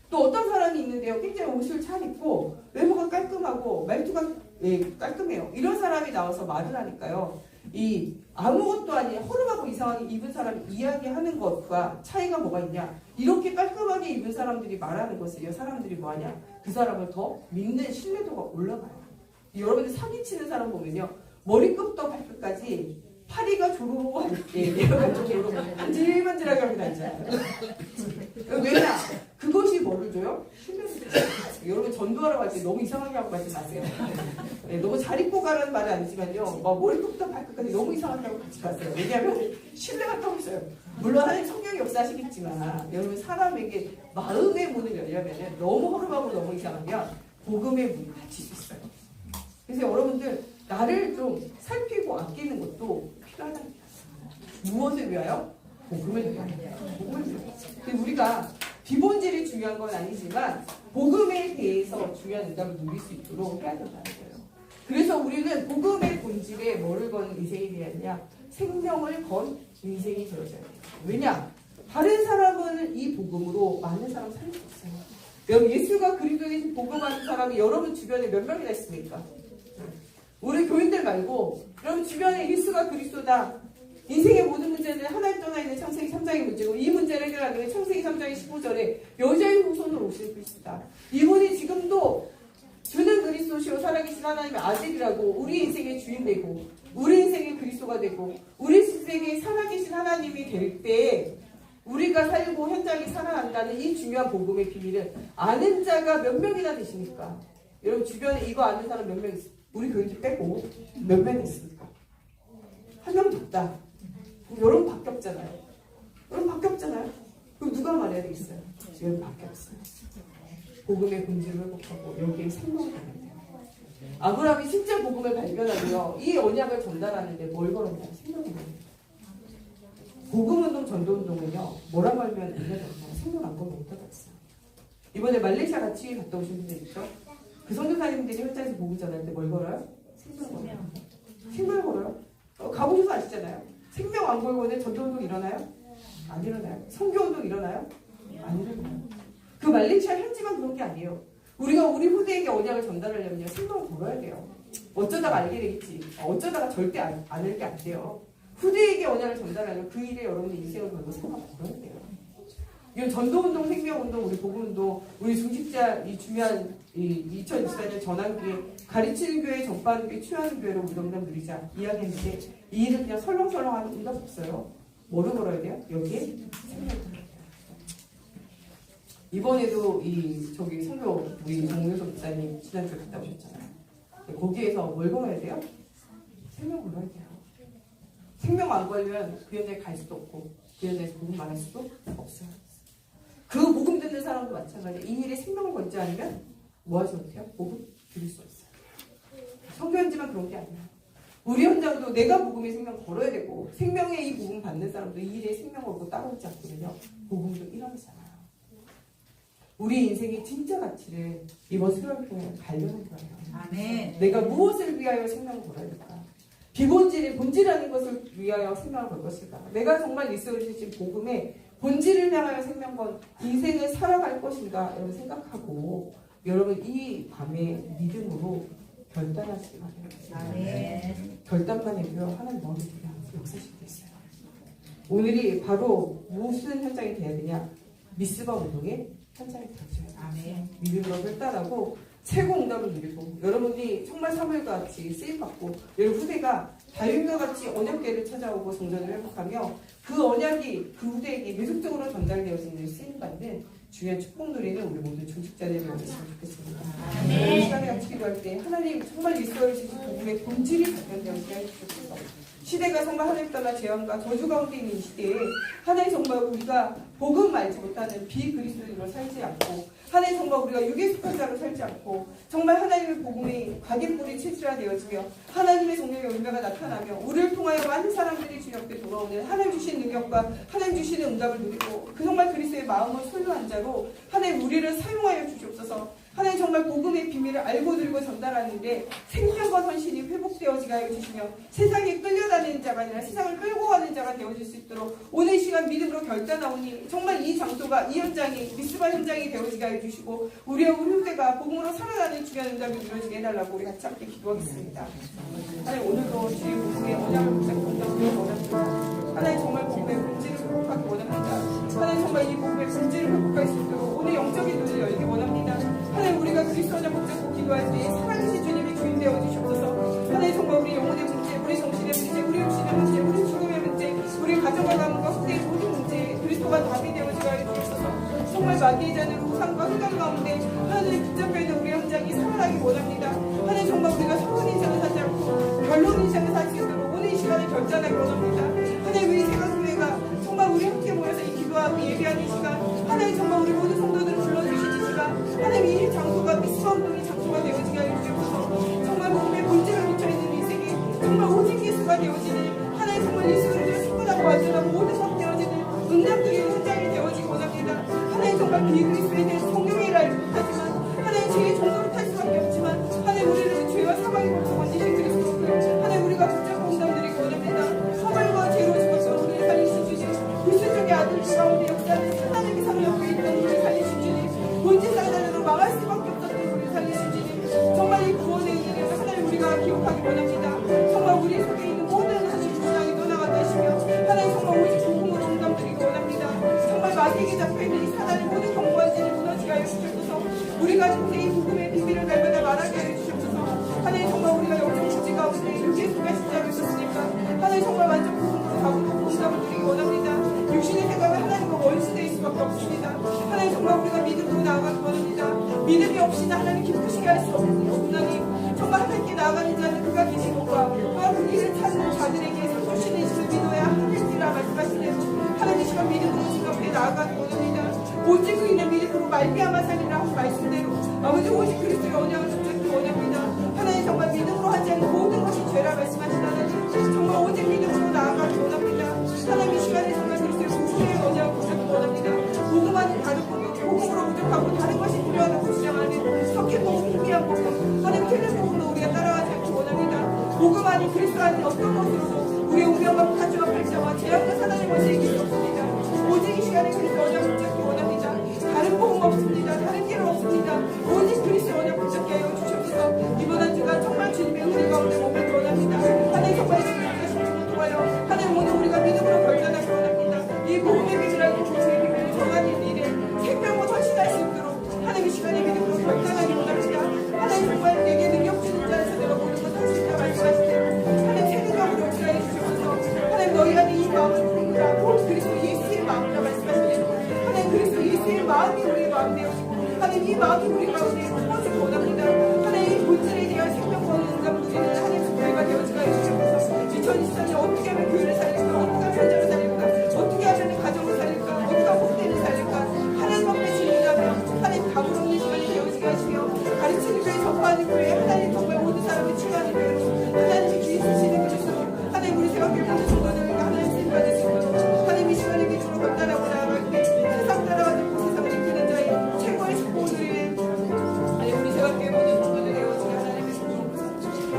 Speaker 1: 또 어떤 사람이 있는데요. 굉장히 옷을 잘 입고 외모가 깔끔하고 말투가 깔끔해요. 이런 사람이 나와서 말을 하니까요. 이 아무것도 아닌 허름하고 이상하게 입은 사람이 이야기하는 것과 차이가 뭐가 있냐? 이렇게 깔끔하게 입은 사람들이 말하는 것을요. 사람들이 뭐하냐? 그 사람을 더 믿는 신뢰도가 올라가요. 여러분들 사기치는 사람 보면요. 머리끝부터 발끝까지 파리가 조로로할 때 반질반질하게 하고 다니잖아요. 왜냐? 그것이 뭐를 줘요? 신뢰를 줘요. 여러분 전도하러 갈 때 너무 이상하게 하고 가지 마세요. 네, 너무 잘 입고 가라는 말은 아니지만요. 머리끝부터 발끝까지 너무 이상하게 하고 같이 가세요. 왜냐하면 신뢰가 타고 있어요. 물론 하나님 성령이 역사하시겠지만 여러분 사람에게 마음의 문을 열려면 너무 허름하고 너무 이상하면 복음의 문이 닫힐 수 있어요. 그래서 여러분들 나를 좀 살피고 아끼는 것도 필요하다는 거예요. 무엇을 위하여? 복음을 위하여. 복음을 위하여. 근데 우리가 기본질이 중요한 건 아니지만 복음에 대해서 중요한 응답을 누릴 수 있도록 해야 된다는 거예요. 그래서 우리는 복음의 본질에 뭐를 거는 인생이 되었냐? 생명을 건 인생이 되어져야 돼요. 왜냐? 다른 사람은 이 복음으로 많은 사람 살릴 수 없어요. 여러분 예수가 그리스도의 복음하는 사람이 여러분 주변에 몇 명이나 있습니까? 우리 교인들 말고 여러분 주변에 예수가 그리스도다. 인생의 모든 문제는 하나님 떠나 있는 창세기 3장의 문제고 이 문제를 해결하기 위해 창세기 3장의 15절에 여자의 후손으로 오실 그리스도다. 이분이 지금도 주는 그리스도시요 살아계신 하나님의 아들이라고 우리 인생의 주인 되고 우리 인생의 그리스도가 되고 우리 인생의 살아계신 하나님이 될 때 우리가 살고 현장이 살아난다는 이 중요한 복음의 비밀을 아는 자가 몇 명이나 되십니까? 여러분 주변에 이거 아는 사람 몇 명 있습니까? 우리 교인들 빼고 몇 명 있습니까? 한 명도 없다. 여러분 밖에 없잖아요. 여러분 밖에 없잖아요. 그럼 누가 말해야 되겠어요? 지금 밖에 없어요. 복음의 본질을 회복하고 여기에 생명을 담아야 돼요. 아브라함이 진짜 복음을 발견하고요. 이 언약을 전달하는데 뭘 걸었냐? 생명을 걸어요. 복음운동, 전도운동은요. 뭐라고 하면 의미가 없나요? 생명 안 걸면 못 하겠어요. 이번에 말레이시아 같이 갔다 오신 분들 있죠? 그 선교사님들이 현장에서 복음 전할 때 뭘 걸어요? 생명 걸어요. 생명을 걸어요. 가보셔서 아시잖아요. 생명 안 걸고는 전도운동 일어나요? 안 일어나요. 선교운동 일어나요? 안 일어나요. 그 말레이시아 현지만 그런 게 아니에요. 우리가 우리 후대에게 언약을 전달하려면 생명을 걸어야 돼요. 어쩌다가 알게 되겠지. 어쩌다가 절대 안 알게 안 돼요. 후대에게 언약을 전달하려면 그 일에 여러분의 인생을 걸고 생각을 걸어야 돼요. 이 전도운동, 생명운동, 우리 복음운동, 우리 중직자 이 중요한 이 2024년 전환기에 가르치는 교회, 전파하는 교회, 취하는 교회로 우리 응답 누리자 이야기했는데 이 일을 그냥 설렁설렁하는 응답 없어요. 뭐를 걸어야 돼요? 여기에 생명을 걸어야 돼요. 이번에도 저기 성교 우리 정유석 목사님 지난주에 갔다 오셨잖아요. 거기에서 뭘 걸어야 돼요? 생명 걸어야 돼요. 생명 안 걸면 그 현장에 갈 수도 없고 그 현장에서 복음 말할 수도 없어요. 그 복음 듣는 사람도 마찬가지예요. 이 일에 생명을 걸지 않으면 뭐 하지 못해요? 복음 드릴 수 없어요. 성교 현지만 그런 게 아니에요. 우리 현장도 내가 복음의 생명 걸어야 되고 생명의 이 복음 받는 사람도 이 일에 생명 걸고 따라오지 않거든요. 복음도 일어나잖아요. 우리 인생의 진짜 가치를 이번 수요일 통해 발견할 거예요.
Speaker 2: 아멘.
Speaker 1: 내가 무엇을 위하여 생명을 걸어야 될까? 기본질이 본질하는 것을 위하여 생명을 걸 것일까? 내가 정말 있어주신 복음의 본질을 향하여 생명건 인생을 살아갈 것인가? 여러분 생각하고 여러분 이 밤에 믿음으로 결단하시기 바랍니다.
Speaker 2: 아멘.
Speaker 1: 결단만 해도요 하나님 마음에 들어 역사시키고 있어요. 오늘이 바로 무슨 현장이 돼야 되냐? 미스바 운동의 현장이 되어줘요.
Speaker 2: 아멘.
Speaker 1: 믿음으로 결단하고 최고 응답을 누리고 여러분이 정말 사무엘과 같이 쓰임받고 여러분 후대가 다윗과 같이 언약궤를 찾아오고 성전을 회복하며 그 언약이 그 후대에게 계속적으로 전달되어지는 쓰임받는 주의 축복 누리는 우리 모두 중직자들이 되었으면 좋겠습니다. 이 시간에 같이 기도할 때 하나님 정말 이스라엘 주신 복음의 본질이 발견되었게 해주셔서 시대가 정말 하나님 떠나 재앙과 저주 가운데 있는 이 시대에 하나님 정말 우리가 복음 알지 못하는 비그리스도인으로 살지 않고 하나님 정말 우리가 육에 속한 자로 살지 않고 정말 하나님의 복음이 각인뿌리 체질화되어지며 하나님의 성령의 열매가 나타나며 우리를 통하여 많은 사람들이 주님 앞에 돌아오는 하나님 주신 능력과 하나님 주시는 응답을 누리고 그 정말 그리스도의 마음을 소유한 자로 하나님 우리를 사용하여 주시옵소서. 하나님 정말 복음의 비밀을 알고 들고 전달하는데 생명과 헌신이 회복되어지게 하여 주시며 세상에 끌려다니는 자가 아니라 세상을 끌고 가는 자가 되어질 수 있도록 오늘 시간 믿음으로 결단하오니 정말 이 장소가 이 현장이 미스바 현장이 되어지게 하여 주시고 우리의 후대가 복음으로 살아나는 주간 응답이 이루어지게 해달라고 우리 같이 함께 기도하겠습니다. 하나님 오늘도 주의 복음의 언약을 붙잡고 원합니다. 하나님 정말 복음의 본질을 회복하기 원합니다. 하나님 정말 이 복음의 본질을 회복할 수 있도록 오늘 영적인 눈을 열기 원합니다. 하나님 우리가 그리스도 안에 붙잡고 기도할 때 살아계신 주님이 주인 되어 주시옵소서. 하나님 정말 우리 영혼의 문제, 우리 정신의 문제, 우리 육신의 문제, 우리 죽음의 문제, 우리 가정과 가문과 후대의 모든 문제 그리스도가 답이 되어지게 하여 주옵소서. 정말 마귀의 잔으로 우상과 흑암 가운데 하나님 붙잡혀 있는 우리 현장이 살아나기 원합니다. 하나님 정말 우리가 서론 인생을 사지 않고 결론 인생을 살 수 있도록 오늘 이 시간을 결단하기 원합니다. 하나님 우리 세상교회가 정말 우리 함께 모여서 이 기도하고 예배하는 시간 하나님 정말 우리 모든 성도들을 불러주시는 시간 하나님 이 장소가 미스바 운동의 장소가 되어지게 하여 주옵소서. 정말 복음의 본질을 묻혀있는 인생이 정말 오직 예수가 되어지는 하나님 정말 예수를 신분하고 완전하고 모든 것 되어지는 응답들의 현장이 되어지기 원합니다. 하나님 정말 비그리스도에 대해서 성경의 일을 알지 못하지만 하나님 죄의 종로를 탈 수밖에 없지만 하나님 우리는 죄와 사망의 법을 건지신 그리스도를 하나님 우리가 붙잡고 응답드리기 원합니다. 사망과 죄로 죽었던 우리를 살리신 주님 불순종의 아들 가운데 역사하는 사단의 기사로 옆에 있던 우리를 살리신 주님 본질 사단으로 망할 수밖에 없었던 우리를 살리신 주님 정말 이 구원의 은혜를 하나님 우리가 기억하기 원합니다. 정말 우리 속에 있는 모든 하나님 분량이 떠나가다 하시며 하나님 정말 오직 복음으로 응답드리기 원합니다. 정말 마귀에게 잡혀있는 이 사단의 모든 경고한지를 무너지게 하여 주셔서 우리가 진짜 이 복음의 비밀을 날마다 말하게 하여 주셔서 하나님 정말 우리가 영적 주지 가운데 예수가 십자가를 졌으니까 하나님 정말 완전 복음으로 가고 응답을 드리기 원합니다. 육신의 생각은 하나님과 원수될 수밖에 없습니다. 하나님 정말 우리가 믿음으로 나아가기 원합니다. 믿음이 없이는 하나님 기쁘시게 할 수 없나니 정말 하나님께 나아가는 자는 그가 계신 것과 그가 그 길을 찾는 자들에게 주시는 이심을 믿어야 하느니라 말씀하시는 하나님 시간 믿음으로 지금 앞에 나아가기 원합니다. 오직 그이는 믿음으로 말미암아 살리라 하신 말씀대로 아버지 오직 그리스도의 언약을 붙잡기 원합니다. 하나님 정말 믿음으로 하지 않는 모든 것이 죄라 말씀하신 하나님 정말 오직 믿음으로 나아가기 원합니다. 하나님 이 시간에 정말 그리스도의 복음의 언약을 붙잡기 원합니다. 복음만이 다른 복음으로 부족하고 다른 것이 필요하다고 주장하는 석회 복음, 희미한 복음 하나님 틀린 복음도 우리가 따라가지 않기 원합니다. 복음 아닌 그리스도 아닌 어떤 것으로도 우리의 운명과 가치와 발자와 재앙과 사단의 것이 이길 수 없습니다. 오직 이 시간에 그리스도 언약을 붙잡기 원합니다. 다른 복음 없습니다. 다른 길은 없습니다. 오직 그리스도 언약 붙잡게 하여 주셔서 이번 한 주간 정말 주님의 은혜 가운데 머물기 원합니다. 하나님 정말 주님께 신중을 도와요. 하나님 오늘 우리가 믿음으로 결단하기 원합니다. 이 복음의 비밀하고 복음의 비밀을 정하는 일에 생명을 헌신할 수 있도록 하나님 이 시간에 믿음으로 결단하기 원합니다. 하나님 정말 내게 능력 주는 자에서 내가 모든 것 할 수 있다 말씀하실 때 하나님 세례적으로 지하해 주셔서 하나님 너희 안에 이 마음을 품으라 곧 그리스도 예수의 마음이라 말씀하시는 하나님 그리스도 예수의 마음이 우리의 마음 되어지고 하나님 이 마음이 우리 가운데 품어지기 원합니다. 하나님 이 본질에 대한 생명과 응답 누리는 하나님의 교회가 되어지게 해주셔서 2024년 어떻게 하면 교회를 살릴까 어떻게 하면 현장을 살릴까 어떻게 하면 가정을 살릴까 어떻게 하면 후대를 살릴까 하나님 앞에 질문하며 하나님 답을 얻는 시간이 되어지게 하시며 가르치는 교회 전파하는 교회 하나님 정말 모든 사람을 치유하는 교회로 하나님이 귀에 쓰시는 그리스도 하나님 우리 생각해 보는 순간을 하나님 쓰임 받을 수 있도록 하나님 이 시간에 믿음으로 건단하고 나아갈 때 세상 따라가는 세상을 이끄는 자의 최고의 축복을 누리는 하나님 우리 생각해 보는 순간을 되어지게 하나님의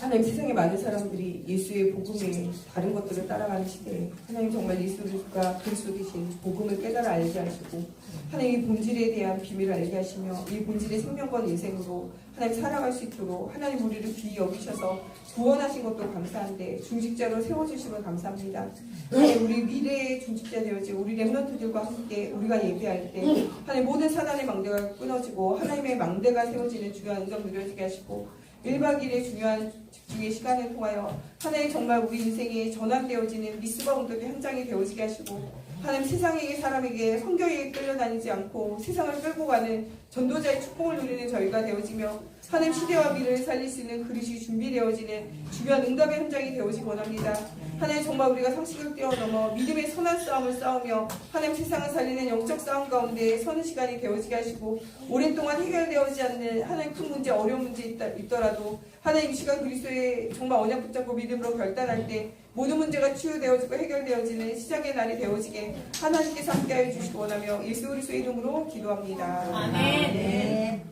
Speaker 1: 하나님 세상에 많은 사람들이 예수의 복음에 다른 것들을 따라가는 시대에 하나님 정말 예수가 그리스도 되신 복음을 깨달아 알게 하시고 하나님 이 본질에 대한 비밀을 알게 하시며 이 본질의 생명과 인생으로 하나님 살아갈 수 있도록 하나님 우리를 귀히 여기셔서 구원하신 것도 감사한데 중직자로 세워주심을 감사합니다. 하나님 우리 미래의 중직자 되어지 우리 렘넌트들과 함께 우리가 예배할 때 하나님 모든 사단의 망대가 끊어지고 하나님의 망대가 세워지는 중요한 응답 누려지게 하시고 1박 2일의 중요한 집중의 시간을 통하여 하나님 정말 우리 인생에 전환되어지는 미스바 운동의 현장이 되어지게 하시고 하나님 세상에게 사람에게 성경에게 끌려다니지 않고 세상을 끌고 가는 전도자의 축복을 누리는 저희가 되어지며 하나님 시대와 미래를 살릴 수 있는 그릇이 준비되어지는 주변 응답의 현장이 되어지기 원합니다. 하나님 정말 우리가 상식을 뛰어넘어 믿음의 선한 싸움을 싸우며 하나님 세상을 살리는 영적 싸움 가운데 서는 시간이 되어지게 하시고 오랜 동안 해결되어지지 않는 하나님 큰 문제 어려운 문제 있더라도 하나님 이 시간 그리스도의 정말 언약 붙잡고 믿음으로 결단할 때 모든 문제가 치유되어지고 해결되어지는 시작의 날이 되어지게 하나님께서 함께하여 주시기 원하며 예수 그리스도의 이름으로 기도합니다.
Speaker 2: 아멘.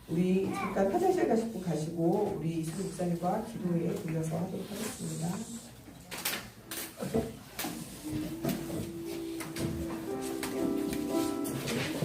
Speaker 1: 우리 잠깐 화장실 가시고 우리 이수리 목사님과 기도에 들려서 하도록 하겠습니다.